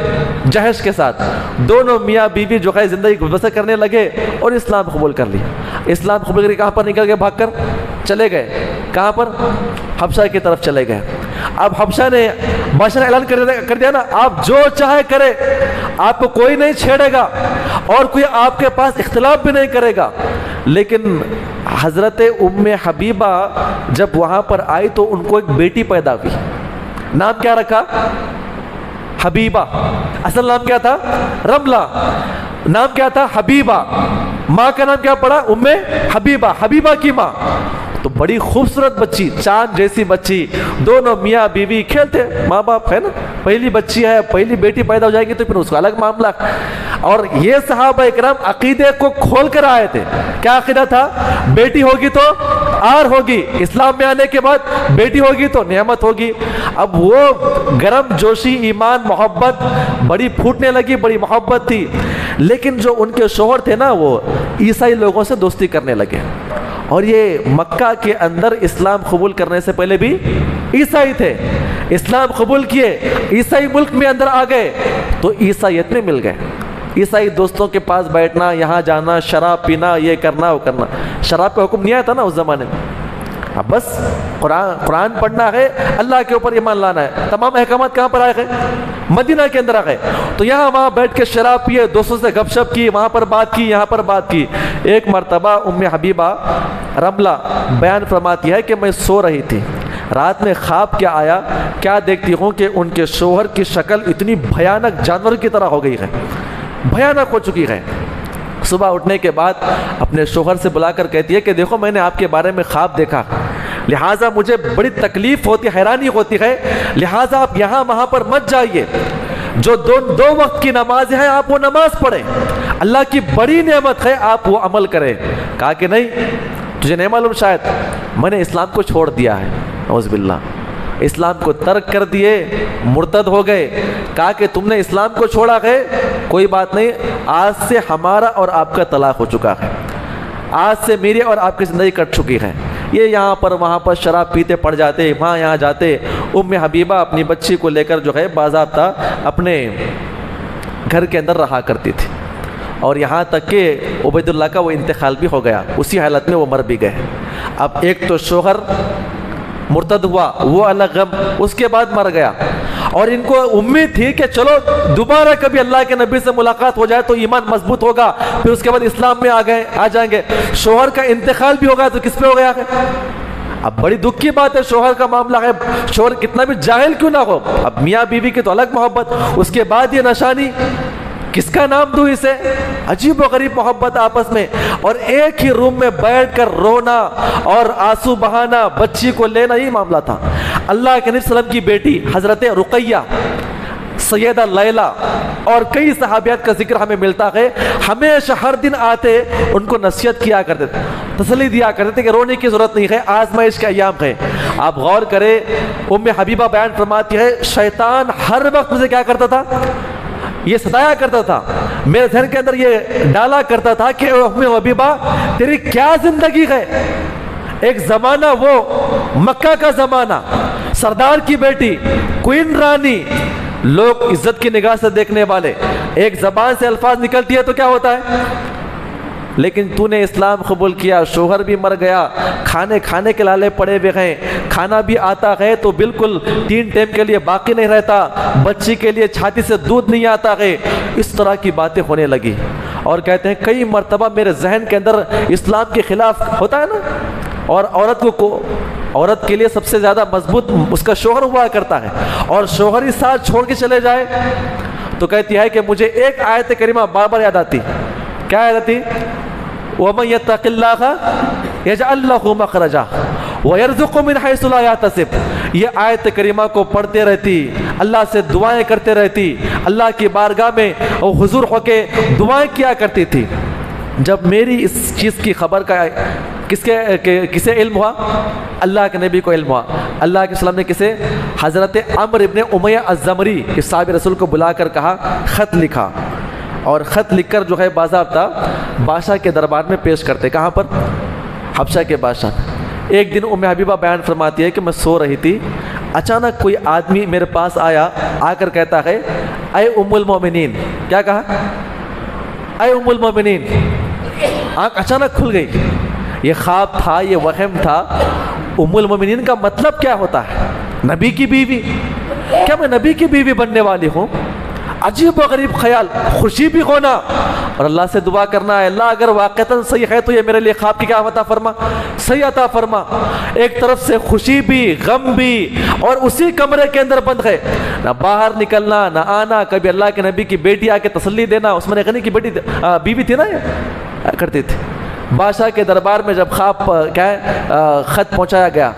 جہش کے ساتھ۔ دونوں میاں بیوی جو ہے زندگی بسر کرنے لگے اور اسلام قبول کر لیا۔ اسلام قبول کر کے کہاں پر نکل گئے؟ بھاگ کر چلے گئے، کہاں پر؟ حبشہ کی طرف چلے گئے۔ اب حبشہ نے بادشاہ نے اعلان کر دیا نا، آپ جو چاہے کرے، آپ کو کوئی نہیں چھیڑے گا اور کوئی آپ کے پاس اختلاف بھی نہیں کرے گا۔ لیکن حضرت ام حبیبہ جب وہاں پر آئی تو ان کو ایک بیٹی پیدا ہوئی۔ نام کیا رکھا؟ حبیبہ۔ اصل نام کیا تھا؟ رملہ۔ نام کیا تھا؟ حبیبہ۔ ماں کا نام کیا پڑا؟ ام حبیبہ، حبیبہ کی ماں۔ تو بڑی خوبصورت بچی، چاند جیسی بچی، دونوں میاں بیوی کھیلتے، ماں باپ ہے نا، پہلی بچی ہے، پہلی بیٹی پیدا ہو جائے گی تو پھر اس کا الگ معاملہ۔ اور یہ صحابہ اکرام عقیدے کو کھول کر آئے تھے۔ کیا عقیدہ تھا؟ بیٹی ہوگی تو آر ہوگی، اسلام میں آنے کے بعد بیٹی ہوگی تو نعمت ہوگی۔ اب وہ گرم جوشی ایمان محبت بڑی پھوٹنے لگی، بڑی محبت تھی، لیکن جو ان کے شوہر تھے نا وہ عیسائی لوگوں سے دوستی کرنے لگے، اور یہ مکہ کے اندر اسلام قبول کرنے سے پہلے بھی عیسائی تھے۔ اسلام قبول کیے، عیسائی ملک میں اندر آ گئے تو عیسائیت میں مل گئے۔ عیسائی دوستوں کے پاس بیٹھنا، یہاں جانا، شراب پینا، یہ کرنا وہ کرنا۔ شراب کا حکم نہیں آیا تھا نا اس زمانے میں، اب بس قرآن پڑھنا ہے، اللہ کے اوپر ایمان لانا ہے۔ تمام احکامات کہاں پر آئے گئے؟ مدینہ کے اندر آ گئے۔ تو یہاں وہاں بیٹھ کے شراب پیے، دوستوں سے گپ شپ کی، وہاں پر بات کی، یہاں پر بات کی۔ ایک مرتبہ ام حبیبہ رملہ بیان فرماتی ہے کہ میں سو رہی تھی، رات میں خواب کیا آیا، کیا دیکھتی ہوں کہ ان کے شوہر کی شکل اتنی بھیانک جانور کی طرح ہو گئی ہے، بھیانک ہو چکی ہے۔ صبح اٹھنے کے بعد اپنے شوہر سے بلا کر کہتی ہے کہ دیکھو میں نے آپ کے بارے میں خواب دیکھا، لہٰذا مجھے بڑی تکلیف ہوتی، حیرانی ہوتی ہے، لہٰذا آپ یہاں وہاں پر مت جائیے، جو دو وقت کی نماز ہے آپ وہ نماز پڑھیں، اللہ کی بڑی نعمت ہے آپ وہ عمل کریں۔ کہا کہ نہیں، تجھے نہیں معلوم شاید میں نے اسلام کو چھوڑ دیا ہے، نعوذ باللہ، اسلام کو ترک کر دیے، مرتد ہو گئے۔ کہا کہ تم نے اسلام کو چھوڑا ہے، کوئی بات نہیں، آج سے ہمارا اور آپ کا طلاق ہو چکا ہے، آج سے میری اور آپ کی زندگی کٹ چکی ہے۔ یہ یہاں پر وہاں پر شراب پیتے پڑ جاتے، وہاں یہاں جاتے۔ ام حبیبہ اپنی بچی کو لے کر جو ہے باضابطہ اپنے گھر کے اندر رہا کرتی تھی، اور یہاں تک کہ عبید اللہ کا وہ انتقال بھی ہو گیا، اسی حالت میں وہ مر بھی گئے۔ اب ایک تو شوہر مرتد ہوا، وہ الگ غم، اس کے بعد مر گیا، اور ان کو امید تھی کہ چلو دوبارہ کبھی اللہ کے نبی سے ملاقات ہو جائے تو ایمان مضبوط ہوگا، پھر اس کے بعد اسلام میں آ جائیں گے۔ شوہر کا انتقال بھی ہوگا تو کس پہ ہو گیا ہے؟ اب بڑی دکھ کی بات ہے، شوہر کا معاملہ ہے، شوہر کتنا بھی جاہل کیوں نہ ہو، اب میاں بیوی کی تو الگ محبت، اس کے بعد یہ نشانی، کس کا نام دوں اسے؟ عجیب و غریب محبت آپس میں، اور ایک ہی روم میں بیٹھ کر رونا اور آنسو بہانا، بچی کو لینا، یہ معاملہ تھا۔ اللہ کے نبی صلی اللہ علیہ وسلم کی بیٹی حضرت رقیہ، سیدہ لیلہ اور کئی صحابیات کا ذکر ہمیں ملتا ہے، ہمیشہ ہر دن آتے ان کو نصیحت کیا کرتے تھے، تسلی دیا کرتے تھے کہ رونے کی ضرورت نہیں ہے، آزمائش کے ایام ہے۔ آپ غور کریں، ام حبیبہ بیان فرماتی ہے شیطان ہر وقت مجھے کیا کرتا تھا، یہ ستایا کرتا تھا، میرے ذہن کے اندر یہ ڈالا کرتا تھا کہ ام حبیبہ تیری کیا زندگی ہے، ایک زمانہ وہ مکہ کا زمانہ، سردار کی بیٹی، کوئین رانی، لوگ عزت کی نگاہ سے دیکھنے والے، ایک زبان سے الفاظ نکلتی ہے تو کیا ہوتا ہے، لیکن تو نے اسلام قبول کیا، شوہر بھی مر گیا، کھانے کے لالے پڑے ہوئے ہیں، کھانا بھی آتا ہے تو بالکل 3 ٹائم کے لیے باقی نہیں رہتا، بچی کے لیے چھاتی سے دودھ نہیں آتا ہے، اس طرح کی باتیں ہونے لگی۔ اور کہتے ہیں کئی مرتبہ میرے ذہن کے اندر اسلام کے خلاف ہوتا ہے نا، اور عورت کے لیے سب سے زیادہ مضبوط اس کا شوہر ہوا کرتا ہے، اور شوہر ہی ساتھ چھوڑ کے چلے جائے تو کہتی ہے کہ مجھے ایک آیت کریمہ بار بار یاد آتی. کیا یاد آتی؟ وَمَن يَتَّقِ اللَّهَ يَجْعَل لَّهُ مَخْرَجًا وَيَرْزُقْهُ مِنْ حَيْثُ لَا يَحْتَسِبُ. یہ آیت کریمہ کو پڑھتے رہتی، اللہ سے دعائیں کرتے رہتی، اللہ کی بارگاہ میں حضور ہو کے دعائیں کیا کرتی تھی. جب میری اس چیز کی خبر کا کسے علم ہوا؟ اللہ کے نبی کو علم ہوا. اللہ کے وسلم نے کسے؟ حضرت عمرو ابن امیہ الزمری اس صحابی رسول کو بلا کر کہا خط لکھا، اور خط لکھ کر جو ہے باضابطہ بادشاہ کے دربار میں پیش کرتے. کہاں پر؟ حبشہ کے بادشاہ. ایک دن ام حبیبہ بیان فرماتی ہے کہ میں سو رہی تھی، اچانک کوئی آدمی میرے پاس آیا، آ کر کہتا ہے اے ام المومنین. کیا کہا؟ اے ام المومنین. آنکھ اچانک کھل گئی. یہ خواب تھا، یہ وہم تھا. ام المومنین کا مطلب کیا ہوتا ہے؟ نبی کی بیوی. کیا میں نبی کی بیوی بننے والی ہوں؟ عجیب و غریب خیال. خوشی بھی ہونا اور اللہ سے دعا کرنا ہے اللہ اگر واقعتاً صحیح ہے تو یہ میرے لیے خواب کی کیا عطا فرما، صحیح عطا فرما. ایک طرف سے خوشی بھی، غم بھی، اور اسی کمرے کے اندر بند ہے، نہ باہر نکلنا نہ آنا. کبھی اللہ کے نبی کی بیٹی آ کے تسلی دینا، عثمان غنی کی بیٹی بیوی تھی نا، یہ کرتی تھی. بادشاہ کے دربار میں جب خواب کیا ہے خط پہنچایا گیا،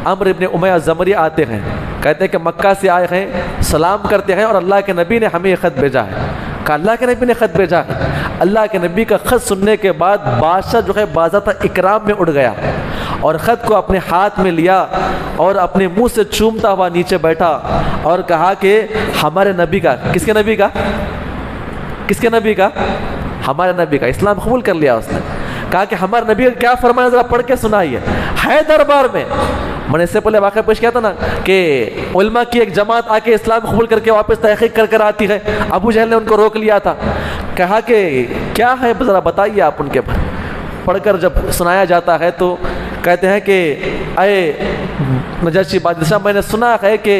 عمرو ابن امیہ زمری آتے ہیں، کہتے ہیں کہ مکہ سے آئے ہیں، سلام کرتے ہیں اور اللہ کے نبی نے ہمیں یہ خط بھیجا ہے. کہ اللہ کے نبی نے خط بھیجا ہے. اللہ کے نبی کا خط سننے کے بعد بادشاہ جو ہے باضابطہ اکرام میں اڑ گیا اور خط کو اپنے ہاتھ میں لیا اور اپنے منہ سے چومتا ہوا نیچے بیٹھا اور کہا کہ ہمارے نبی کا. کس کے نبی کا؟ کس کے نبی کا؟ ہمارے نبی کا. اسلام قبول کر لیا اس نے. کہا کہ ہمارے نبی کا کیا فرمایا ذرا پڑھ کے سنائیے. ہے دربار میں. میں نے اس سے پہلے واقعہ پیش کیا تھا نا کہ علماء کی ایک جماعت آ کے اسلام قبول کر کے واپس تحقیق کر آتی ہے. ابو جہل نے ان کو روک لیا تھا. کہا کہ کیا ہے ذرا بتائیے آپ ان کے. پڑھ کر جب سنایا جاتا ہے تو کہتے ہیں کہ اے نجاشی بادشاہ، میں نے سنا ہے کہ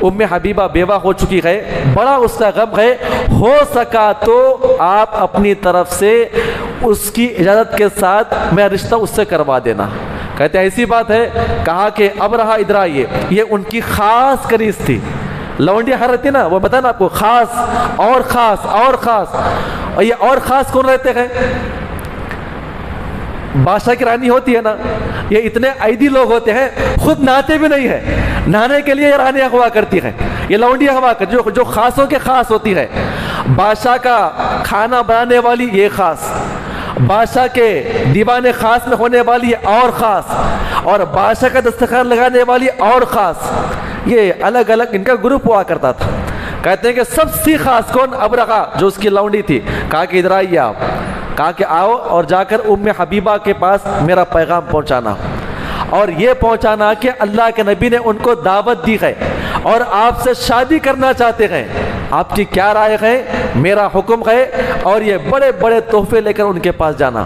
ام حبیبہ بیوہ ہو چکی ہے، بڑا اس کا غم ہے، ہو سکا تو آپ اپنی طرف سے اس کی اجازت کے ساتھ میرا رشتہ اس سے کروا دینا. کہتے ہیں ایسی بات ہے. کہا کہ اب رہا ادھر آئیے. یہ ان کی خاص کنیز تھی. لونڈیاں ہر رہتی نا، وہ بتا نا آپ کو، خاص اور خاص اور خاص. اور یہ اور خاص کون رہتے ہیں؟ بادشاہ کی رانی ہوتی ہے نا، یہ اتنے عیدی لوگ ہوتے ہیں خود نہاتے بھی نہیں ہیں، نہانے کے لیے رانیاں ہوا کرتی ہیں. یہ لونڈیاں ہوا کرتی جو خاصوں کے خاص ہوتی ہے. بادشاہ کا کھانا بنانے والی یہ خاص، بادشاہ کے دیوان خاص میں ہونے والی اور خاص، اور بادشاہ کا دسترخوان لگانے والی اور خاص. یہ الگ الگ ان کا گروپ ہوا کرتا تھا. کہتے ہیں کہ سب سے خاص کون؟ ابرقہ جو اس کی لونڈی تھی. کہا کہ ادھر آئیے آپ. کہا کہ آؤ اور جا کر ام حبیبہ کے پاس میرا پیغام پہنچانا، اور یہ پہنچانا کہ اللہ کے نبی نے ان کو دعوت دی ہے اور آپ سے شادی کرنا چاہتے ہیں. آپ کی کیا رائے ہے؟ میرا حکم ہے. اور یہ بڑے بڑے تحفے لے کر ان کے پاس جانا.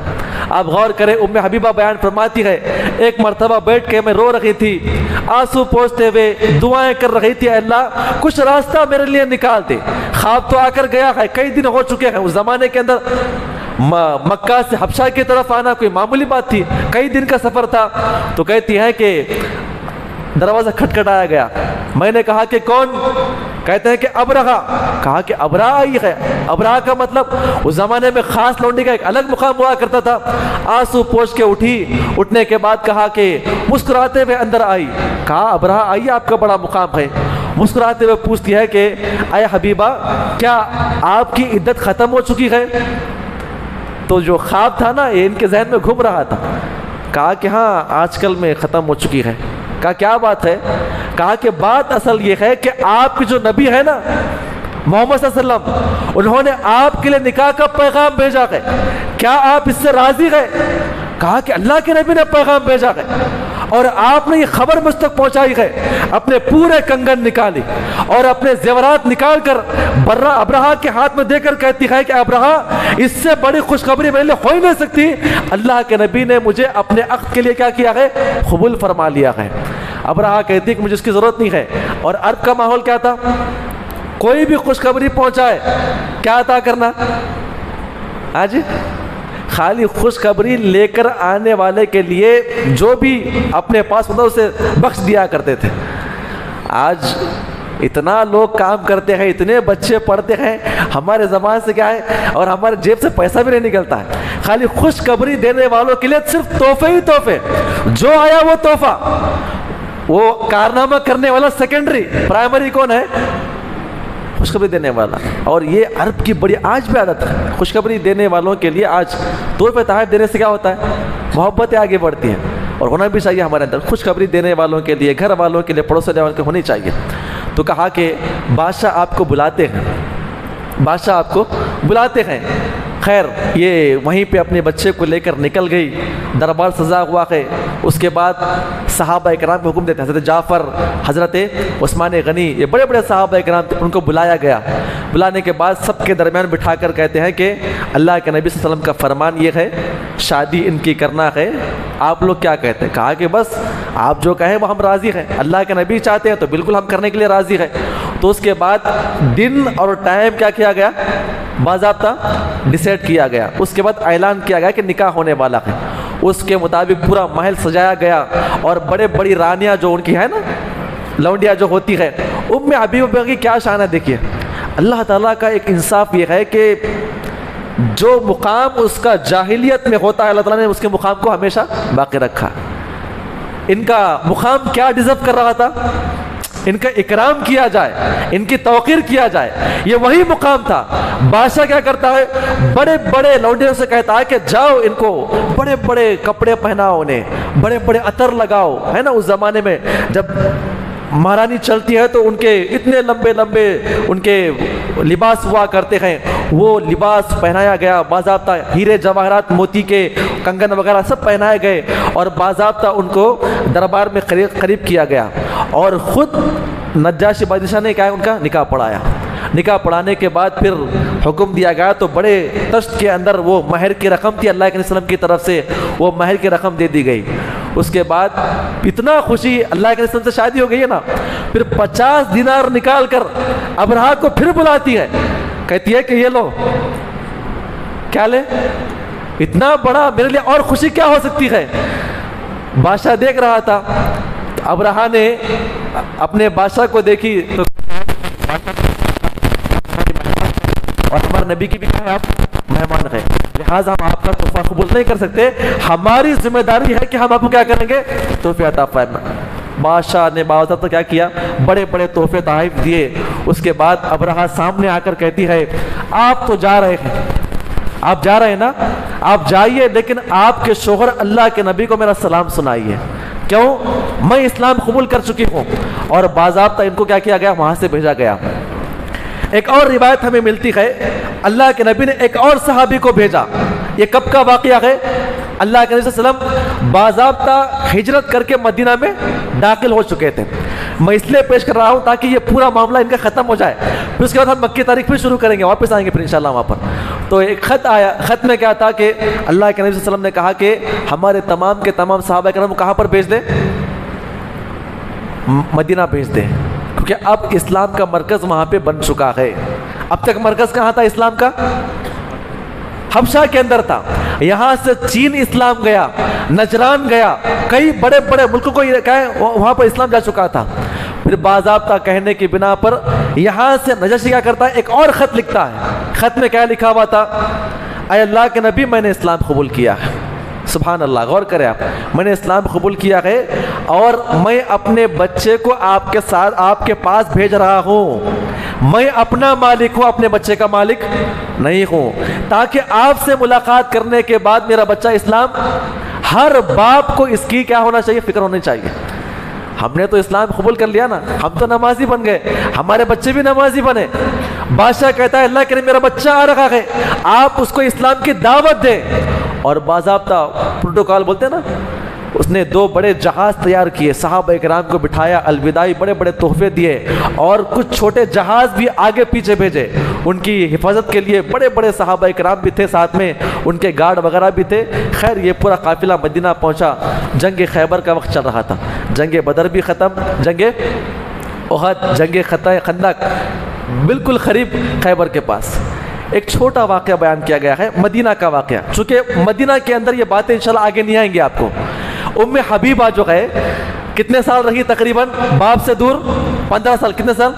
آپ غور کریں، ام حبیبہ بیان فرماتی ہے ایک مرتبہ بیٹھ کے میں رو رہی تھی، آنسو پوچھتے ہوئے دعائیں کر رہی تھی، اللہ کچھ راستہ میرے لیے نکال دے. خواب تو آ کر گیا ہے، کئی دن ہو چکے ہیں. اس زمانے کے اندر مکہ سے حبشہ کی طرف آنا کوئی معمولی بات تھی، کئی دن کا سفر تھا. تو کہتی ہے کہ دروازہ کھٹکھٹایا گیا. میں نے کہا کہ کون؟ کہتے ہیں کہ ابرہا. کہا کہ ابرہا آئی ہے. ابرہا کا مطلب اس زمانے میں خاص لونڈی کا ایک الگ مقام ہوا کرتا تھا. آنسو پوچھ کے اٹھی. اٹھنے کے بعد کہا کہ مسکراتے ہوئے اندر آئی. کہا ابرہا آئیے، آپ کا بڑا مقام ہے. مسکراتے ہوئے پوچھتی ہے کہ اے حبیبہ، کیا آپ کی عدت ختم ہو چکی ہے؟ تو جو خواب تھا نا یہ ان کے ذہن میں گھوم رہا تھا. کہا کہ ہاں آج کل میں ختم ہو چکی ہے. کہا کیا بات ہے؟ کہا کہ بات اصل یہ ہے کہ آپ کی جو نبی ہے نا محمد صلی اللہ علیہ وسلم، انہوں نے آپ کے لیے نکاح کا پیغام بھیجا ہے، کیا آپ اس سے راضی ہے؟ کہا کہ اللہ کے نبی نے پیغام بھیجا ہے اور آپ نے یہ خبر مجھ تک پہنچائی ہے. اپنے پورے کنگن نکالی اور اپنے زیورات نکال کر ابرہا کے ہاتھ میں دے کر کہتی ہے کہ ابرہا، اس سے بڑی خوشخبری میرے لیے ہو ہی نہیں سکتی، اللہ کے نبی نے مجھے اپنے عقد کے لیے کیا کیا ہے؟ قبول فرما لیا ہے. ابرہا کہتی ہے کہ مجھے اس کی ضرورت نہیں ہے. اور عرب کا ماحول کیا تھا؟ کوئی بھی خوشخبری پہنچائے کیا عطا کرنا؟ ہاں جی، خالی خوشخبری لے کر آنے والے کے لیے جو بھی اپنے پاس ہوتا اسے بخش دیا کرتے تھے۔ آج اتنا لوگ کام کرتے ہیں، اتنے بچے پڑھتے ہیں، ہمارے زبان سے کیا ہے اور ہمارے جیب سے پیسہ بھی نہیں نکلتا ہے، خالی خوشخبری دینے والوں کے لیے صرف تحفے ہی تحفے، جو آیا وہ تحفہ۔ وہ کارنامہ کرنے والا سیکنڈری، پرائمری کون ہے؟ خوشخبری دینے والا۔ اور یہ عرب کی بڑی آج بھی عادت ہے، خوشخبری دینے والوں کے لیے آج تحفے تحائف دینے سے کیا ہوتا ہے؟ محبتیں آگے بڑھتی ہیں، اور ہونا بھی چاہیے ہمارے اندر خوشخبری دینے والوں کے لیے، گھر والوں کے لیے، پڑوس والوں کے ہونی چاہیے۔ تو کہا کہ بادشاہ آپ کو بلاتے ہیں، بادشاہ آپ کو بلاتے ہیں۔ خیر یہ وہیں پہ اپنے بچے کو لے کر نکل گئی، دربار سجا ہوا ہے۔ اس کے بعد صحابہ کرام کو حکم دیتے ہیں، حضرت جعفر، حضرت عثمان غنی، یہ بڑے بڑے صحابہ کرام تھے، ان کو بلایا گیا۔ بلانے کے بعد سب کے درمیان بٹھا کر کہتے ہیں کہ اللہ کے نبی صلی اللہ علیہ وسلم کا فرمان یہ ہے، شادی ان کی کرنا ہے، آپ لوگ کیا کہتے ہیں؟ کہا کہ بس آپ جو کہیں وہ ہم راضی ہیں، اللہ کے نبی چاہتے ہیں تو بالکل ہم کرنے کے لیے راضی ہیں۔ تو اس کے بعد دن اور ٹائم کیا کیا گیا؟ باضابطہ ڈیسائیڈ کیا گیا۔ اس کے بعد اعلان کیا گیا کہ نکاح ہونے والا ہے۔ اس کے مطابق پورا محل سجایا گیا، اور بڑے بڑی رانیاں جو ان کی ہے نا، لونڈیاں جو ہوتی ہے، ام حبیبہ کی کیا شان ہے دیکھیے۔ اللہ تعالیٰ کا ایک انصاف یہ ہے کہ جو مقام اس کا جاہلیت میں ہوتا ہے، اللہ تعالیٰ نے اس کے مقام کو ہمیشہ باقی رکھا۔ ان کا مقام کیا ڈیزرو کر رہا تھا؟ ان کا اکرام کیا جائے، ان کی توقیر کیا جائے، یہ وہی مقام تھا۔ بادشاہ کیا کرتا ہے؟ بڑے بڑے لونڈیوں سے کہتا ہے کہ جاؤ ان کو بڑے بڑے کپڑے پہناؤ، انہیں بڑے بڑے عطر لگاؤ، ہے نا۔ اس زمانے میں جب مہارانی چلتی ہے تو ان کے اتنے لمبے لمبے ان کے لباس ہوا کرتے ہیں، وہ لباس پہنایا گیا، باضابطہ ہیرے جواہرات موتی کے کنگن وغیرہ سب پہنائے گئے، اور باضابطہ ان کو دربار میں قریب کیا گیا، اور خود نجاشی بادشاہ نے کیا ہے ان کا نکاح پڑھایا۔ نکاح پڑھانے کے بعد پھر حکم دیا گیا تو بڑے تشت کے اندر وہ مہر کی رقم تھی، اللہ کے نبی صلی اللہ علیہ وسلم کی طرف سے وہ مہر کی رقم دے دی گئی۔ اس کے بعد اتنا خوشی، اللہ کے نبی صلی اللہ علیہ وسلم سے شادی ہو گئی ہے نا، پھر 50 دینار نکال کر ابرہہ کو پھر بلاتی ہے، کہتی ہے کہ یہ لو، کیا لے؟ اتنا بڑا میرے لیے اور خوشی کیا ہو سکتی ہے؟ بادشاہ دیکھ رہا تھا، ابرہہ نے اپنے بادشاہ کو دیکھی تو اور ہمارے نبی کی بھی کہا آپ مہمان ہیں، لہٰذا ہم آپ کا تحفہ قبول نہیں کر سکتے، ہماری ذمہ داری ہے کہ ہم آپ کو کیا کریں گے؟ تحفے عطا فرمائیں۔ بادشاہ نے باوجہ کیا کیا؟ بڑے بڑے تحفے تحائف دیے۔ اس کے بعد ابرہہ سامنے آ کر کہتی ہے آپ تو جا رہے ہیں، آپ جا رہے ہیں نا، آپ جائیے، لیکن آپ کے شوہر اللہ کے نبی کو میرا سلام سنائیے۔ کیوں؟ میں اسلام قبول کر چکی ہوں۔ اور باضابطہ ان کو کیا کیا گیا؟ وہاں سے بھیجا گیا۔ ایک اور روایت ہمیں ملتی ہے، اللہ کے نبی نے ایک اور صحابی کو بھیجا۔ یہ کب کا واقعہ ہے؟ اللہ کے نبی صلی اللہ علیہ وسلم باضابطہ ہجرت کر کے مدینہ میں داخل ہو چکے تھے۔ میں اس لیے پیش کر رہا ہوں تاکہ یہ پورا معاملہ ان کا ختم ہو جائے، پھر اس کے بعد ہم مکی تاریخ پھر شروع کریں گے، واپس آئیں گے پھر انشاءاللہ وہاں پر۔ تو ایک خط آیا، خط میں کیا تھا کہ اللہ کے نبی صلی اللہ علیہ وسلم نے کہا کہ ہمارے تمام کے تمام صحابہ کرام کہاں پر بھیج دیں؟ مدینہ بھیج دیں، کیونکہ اب اسلام کا مرکز وہاں پہ بن چکا ہے۔ اب تک مرکز کہاں تھا اسلام کا؟ حبشہ کے اندر تھا۔ یہاں سے چین اسلام گیا، نجران گیا، کئی بڑے بڑے ملکوں کو وہاں پر اسلام جا چکا تھا۔ پھر باضابطہ کہنے کی بنا پر یہاں سے نجاشی کیا کرتا ہے؟ ایک اور خط لکھتا ہے۔ خط میں کیا لکھا ہوا تھا؟ اے اللہ کے نبی، میں نے اسلام قبول کیا ہے۔ سبحان اللہ، غور کریں آپ، میں نے اسلام قبول کیا ہے اور میں اپنے بچے کو آپ کے ساتھ آپ کے پاس بھیج رہا ہوں۔ میں اپنا مالک ہوں، اپنے بچے کا مالک نہیں ہوں، تاکہ آپ سے ملاقات کرنے کے بعد میرا بچہ اسلام، ہر باپ کو اس کی کیا ہونا چاہیے؟ فکر ہونی چاہیے۔ ہم نے تو اسلام قبول کر لیا نا، ہم تو نمازی بن گئے، ہمارے بچے بھی نمازی بنے۔ بادشاہ کہتا ہے اللہ کرے میرا بچہ آ رہا ہے، آپ اس کو اسلام کی دعوت دیں۔ اور باضابطہ پروٹوکال بولتے ہیں نا، اس نے 2 بڑے جہاز تیار کیے، صحابہ کرام کو بٹھایا، الوداعی بڑے بڑے تحفے دیے، اور کچھ چھوٹے جہاز بھی آگے پیچھے بھیجے ان کی حفاظت کے لیے۔ بڑے بڑے صحابہ کرام بھی تھے ساتھ میں، ان کے گارڈ وغیرہ بھی تھے۔ خیر یہ پورا قافلہ مدینہ پہنچا۔ جنگ خیبر کا وقت چل رہا تھا، جنگ بدر بھی ختم، جنگ احد، جنگ خندق بالکل قریب خیبر کے پاس۔ ایک چھوٹا واقعہ بیان کیا گیا ہے، مدینہ کا واقعہ، چونکہ مدینہ کے اندر یہ باتیں انشاءاللہ آگے نہیں آئیں گی آپ کو۔ ام حبیبہ جو ہے کتنے سال رہی تقریباً باپ سے دور؟ 15 سال۔ کتنے سال؟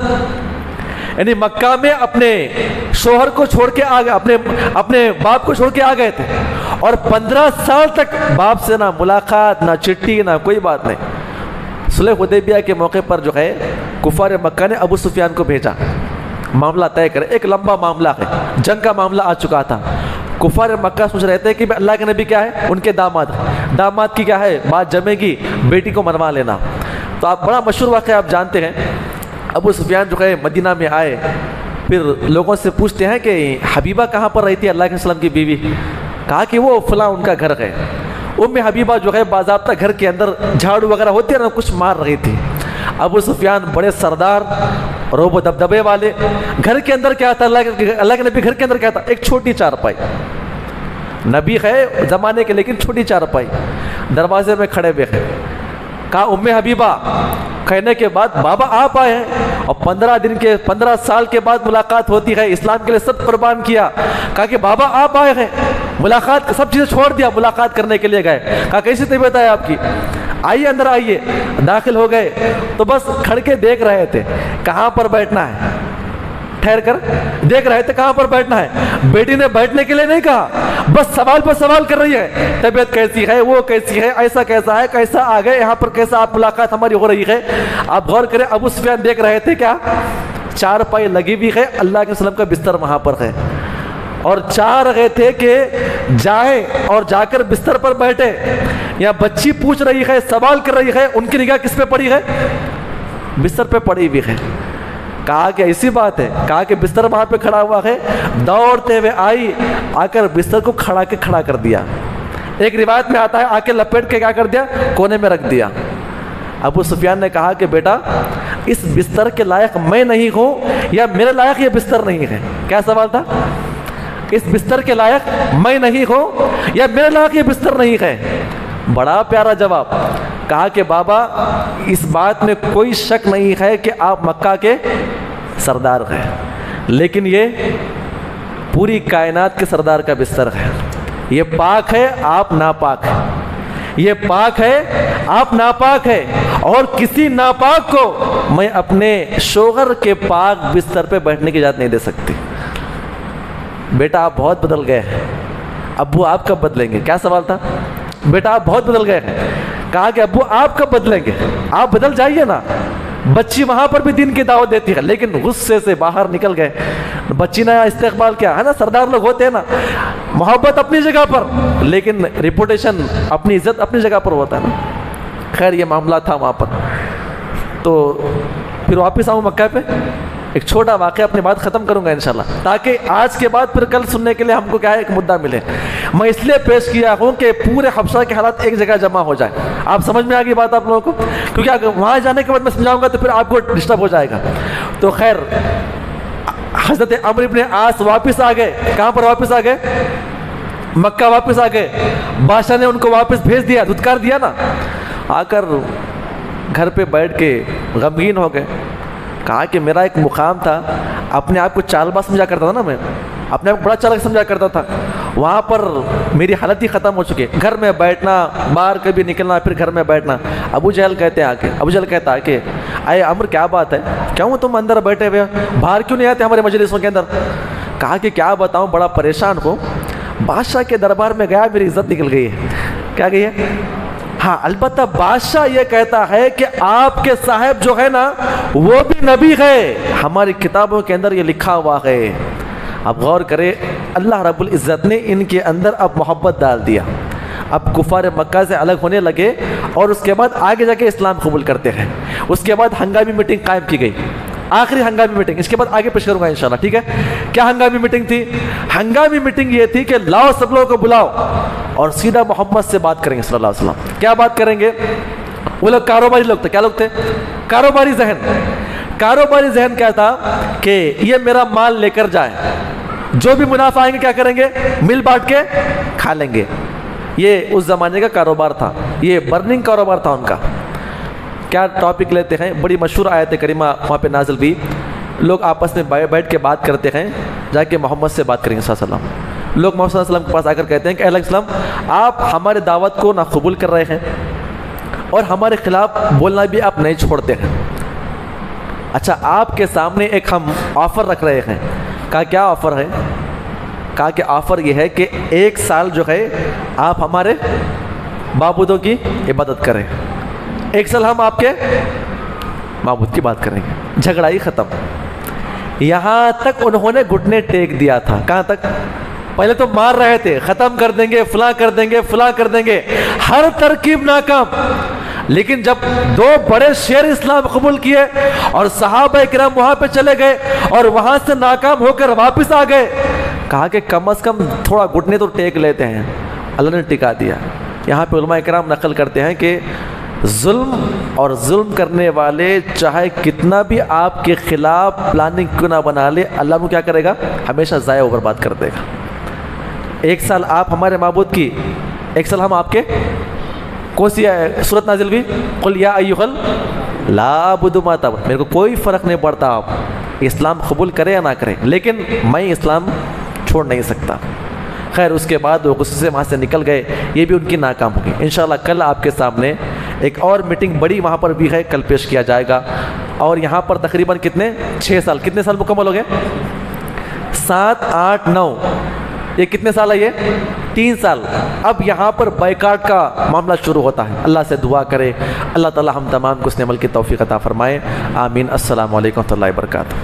یعنی مکہ میں اپنے شوہر کو چھوڑ کے آ گئے، اپنے باپ کو چھوڑ کے آ گئے تھے، اور 15 سال تک باپ سے نہ ملاقات، نہ چٹھی، نہ کوئی بات نہیں۔ صلح حدیبیہ کے موقع پر جو ہے کفار مکہ نے ابو سفیان کو بھیجا، معاملہ طے کرے، ایک لمبا معاملہ ہے، جنگ کا معاملہ آ چکا تھا۔ کفار مکہ سوچ رہے تھے کہ اللہ کے نبی کیا ہے، ان کے داماد کی کیا ہے بات جمے گی، بیٹی کو منوا لینا۔ تو آپ بڑا مشہور واقعہ آپ جانتے ہیں، ابو سفیان جو ہے مدینہ میں آئے، پھر لوگوں سے پوچھتے ہیں کہ حبیبہ کہاں پر رہی تھی اللہ کے وسلم کی بیوی؟ کہا کہ وہ فلاں ان کا گھر ہے۔ ام حبیبہ جو ہے باضابطہ گھر کے اندر جھاڑو وغیرہ ہوتی ہے نا، کچھ مار رہی تھی۔ ابو سفیان بڑے سردار، روب و دبدبے والے، گھر کے اندر کیا تھا، اللہ کے نبی گھر کے اندر کیا تھا، ایک چھوٹی چارپائی، نبی ہے زمانے کے لیکن چھوٹی چارپائی، دروازے میں کھڑے ہوئے ہیں۔ کہا ام حبیبہ، کہنے کے بعد بابا آپ آئے ہیں، اور 15 سال کے بعد ملاقات ہوتی ہے، اسلام کے لیے سب قربان کیا۔ کہا کہ بابا آپ آئے ہیں، ملاقات سب چیزیں چھوڑ دیا، ملاقات کرنے کے لیے گئے۔ کہا کیسی طبیعت ہے آپ کی؟ آئیے اندر آئیے۔ داخل ہو گئے تو بس کھڑ کے دیکھ رہے تھے کہاں پر بیٹھنا ہے، ٹھہر کر دیکھ رہے تھے کہاں پر بیٹھنا ہے۔ بیٹی نے بیٹھنے کے لیے نہیں کہا، بس سوال پر سوال کر رہی ہے، طبیعت کیسی ہے، وہ کیسی ہے، ایسا کیسا ہے، کیسا آ گئے یہاں پر، کیسا آپ ملاقات ہماری ہو رہی ہے۔ آپ غور کریں، ابو سفیان دیکھ رہے تھے کیا، چارپائی لگی ہوئی ہے، اللہ کے وسلم کا بستر وہاں پر ہے، اور چاہ رہے تھے کہ جائیں اور جا کر بستر پر بیٹھے۔ یا بچی پوچھ رہی ہے، سوال کر رہی ہے، ان کی نگاہ کس پہ پڑی ہے؟ بستر پہ پڑی ہوئی ہے۔ کہا کہ ایسی بات ہے، کہا کہ بستر وہاں پہ کھڑا ہوا ہے، دوڑتے ہوئے آئی، آ کر بستر کو کھڑا کر دیا۔ ایک روایت میں آتا ہے آ کے لپیٹ کے کیا کر دیا، کونے میں رکھ دیا۔ ابو سفیان نے کہا کہ بیٹا اس بستر کے لائق میں نہیں ہوں یا میرے لائق یہ بستر نہیں ہے؟ کیا سوال تھا؟ اس بستر کے لائق میں نہیں ہوں یا میرے لائق یہ بستر نہیں ہے؟ بڑا پیارا جواب۔ کہا کہ بابا اس بات میں کوئی شک نہیں ہے کہ آپ مکہ کے سردار ہیں، لیکن یہ پوری کائنات کے سردار کا بستر ہے، یہ پاک ہے، آپ ناپاک ہیں، یہ پاک ہے، آپ ناپاک ہے، اور کسی ناپاک کو میں اپنے شوہر کے پاک بستر پہ بیٹھنے کی اجازت نہیں دے سکتی۔ بیٹا آپ بہت بدل گئے ہیں، ابو آپ کب بدلیں گے؟ کیا سوال تھا؟ بیٹا آپ بہت بدل گئے ہیں۔ کہا کہ ابو آپ کب بدلیں گے؟ آپ بدل جائیے نا۔ بچی وہاں پر بھی دین کی دعوت دیتی ہے، لیکن غصے سے باہر نکل گئے۔ بچی نے استقبال کیا ہے نا، سردار لوگ ہوتے ہیں نا، محبت اپنی جگہ پر لیکن ریپوٹیشن، اپنی عزت اپنی جگہ پر ہوتا ہے نا۔ خیر یہ معاملہ تھا وہاں پر۔ تو پھر واپس آؤں مکہ پہ، ایک چھوٹا واقعہ اپنی بات ختم کروں گا انشاءاللہ، تاکہ آج کے بعد پھر کل سننے کے لیے ہم کو کیا ہے ایک مدعا ملے۔ میں اس لیے پیش کیا ہوں کہ پورے حبشہ کے حالات ایک جگہ جمع ہو جائے۔ آپ سمجھ میں آ گئی بات آپ لوگوں کو؟ کیونکہ اگر وہاں جانے کے بعد میں سمجھاؤں گا تو پھر آپ کو ڈسٹرب ہو جائے گا۔ تو خیر حضرت عمرو بن عاص واپس آ گئے۔ کہاں پر واپس آ گئے؟ مکہ واپس آ گئے۔ بادشاہ نے ان کو واپس بھیج دیا، دھتکار دیا نا۔ آ کر گھر پہ بیٹھ کے غمگین ہو گئے۔ کہا کہ میرا ایک مقام تھا، اپنے آپ کو چال باز سمجھا کرتا تھا نا، میں اپنے آپ کو بڑا چالک سمجھا کرتا تھا، وہاں پر میری حالت ہی ختم ہو چکی ہے۔ گھر میں بیٹھنا، باہر کبھی نکلنا، پھر گھر میں بیٹھنا۔ ابو جہل کہتے ہیں آ کے، ابو جہل کہتا ہے کہ اے عمرو کیا بات ہے، کیوں تم اندر بیٹھے ہوئے، باہر کیوں نہیں آتے ہمارے مجلسوں کے اندر؟ کہا کہ کیا بتاؤں، بڑا پریشان ہوں، بادشاہ کے دربار میں گیا، میری عزت نکل گئی ہے۔ کیا گئی ہے؟ ہاں البتہ بادشاہ یہ کہتا ہے کہ آپ کے صاحب جو ہے نا وہ بھی نبی ہے، ہماری کتابوں کے اندر یہ لکھا ہوا ہے۔ اب غور کرے، اللہ رب العزت نے ان کے اندر اب محبت ڈال دیا، اب کفار مکہ سے الگ ہونے لگے، اور اس کے بعد آگے جا کے اسلام قبول کرتے ہیں۔ اس کے بعد ہنگامی میٹنگ قائم کی گئی، آخری ہنگامی میٹنگ، اس کے بعد آگے پیش کروں گا انشاءاللہ، ٹھیک ہے؟ کیا ہنگامی میٹنگ تھی؟ ہنگامی میٹنگ یہ تھی کہ لاؤ سب لوگوں کو بلاؤ اور سیدھا محمد سے بات کریں گے صلی اللہ علیہ وسلم۔ کیا بات کریں گے؟ وہ لوگ کاروباری لوگ تھے، کیا لوگ تھے؟ کاروباری ذہن۔ کاروباری ذہن کیا تھا کہ یہ میرا مال لے کر جائیں، جو بھی منافع آئیں گے کیا کریں گے؟ مل بانٹ کے کھا لیں گے۔ یہ اس زمانے کا کاروبار تھا، یہ برننگ کاروبار تھا ان کا۔ کیا ٹاپک لیتے ہیں؟ بڑی مشہور آیت کریمہ وہاں پہ نازل بھی، لوگ آپس میں بیٹھ کے بات کرتے ہیں، جا کے محمد سے بات کریں گے صلی اللہ علیہ وسلم۔ لوگ محمد صلی اللہ علیہ وسلم کے پاس آ کر کہتے ہیں کہ اے اللہ کے وسلم، آپ ہمارے دعوت کو نہ قبول کر رہے ہیں اور ہمارے خلاف بولنا بھی آپ نہیں چھوڑتے ہیں۔ اچھا، آپ کے سامنے ایک ہم آفر رکھ رہے ہیں۔ کہا کیا آفر ہے؟ کہا کہ آفر یہ ہے کہ 1 سال جو ہے آپ ہمارے معبودوں کی عبادت کریں، 1 سال ہم آپ کے معبود کی بات کریں گے۔ جھگڑا ہی ختم۔ یہاں تک انہوں نے گھٹنے ٹیک دیا تھا۔ کہاں تک؟ پہلے تو مار رہے تھے، ختم کر دیں گے، فلاں کر دیں گے، فلاں کر دیں گے، ہر ترکیب ناکام۔ لیکن جب 2 بڑے شیر اسلام قبول کیے اور صحابہ کرام وہاں پہ چلے گئے اور وہاں سے ناکام ہو کر واپس آ گئے، کہا کہ کم از کم تھوڑا گھٹنے تو ٹیک لیتے ہیں۔ اللہ نے ٹکا دیا۔ یہاں پہ علماء کرام نقل کرتے ہیں کہ ظلم اور ظلم کرنے والے چاہے کتنا بھی آپ کے خلاف پلاننگ کیوں نہ بنا لے، اللہ کو کیا کرے گا؟ ہمیشہ ضائع و برباد کر دے گا۔ 1 سال آپ ہمارے معبود کی، 1 سال ہم آپ کے۔ کون سی سورت نازل بھی؟ قل یا ایھا لا اعبد ما تعبدون، میرے کو کوئی فرق نہیں پڑتا آپ اسلام قبول کریں یا نہ کریں، لیکن میں اسلام چھوڑ نہیں سکتا۔ خیر اس کے بعد وہ غصے سے وہاں سے نکل گئے، یہ بھی ان کی ناکام ہوگی۔ انشاءاللہ کل آپ کے سامنے ایک اور میٹنگ بڑی وہاں پر بھی ہے، کل پیش کیا جائے گا۔ اور یہاں پر تقریباً کتنے 6 سال، کتنے سال مکمل ہو گئے؟ 7 8 9، یہ کتنے سال ہے؟ یہ 3 سال۔ اب یہاں پر بائیکاٹ کا معاملہ شروع ہوتا ہے۔ اللہ سے دعا کرے اللہ تعالی ہم تمام کو اس عمل کی توفیق عطا فرمائے، آمین۔ السلام علیکم ورحمۃ اللہ وبرکاتہ۔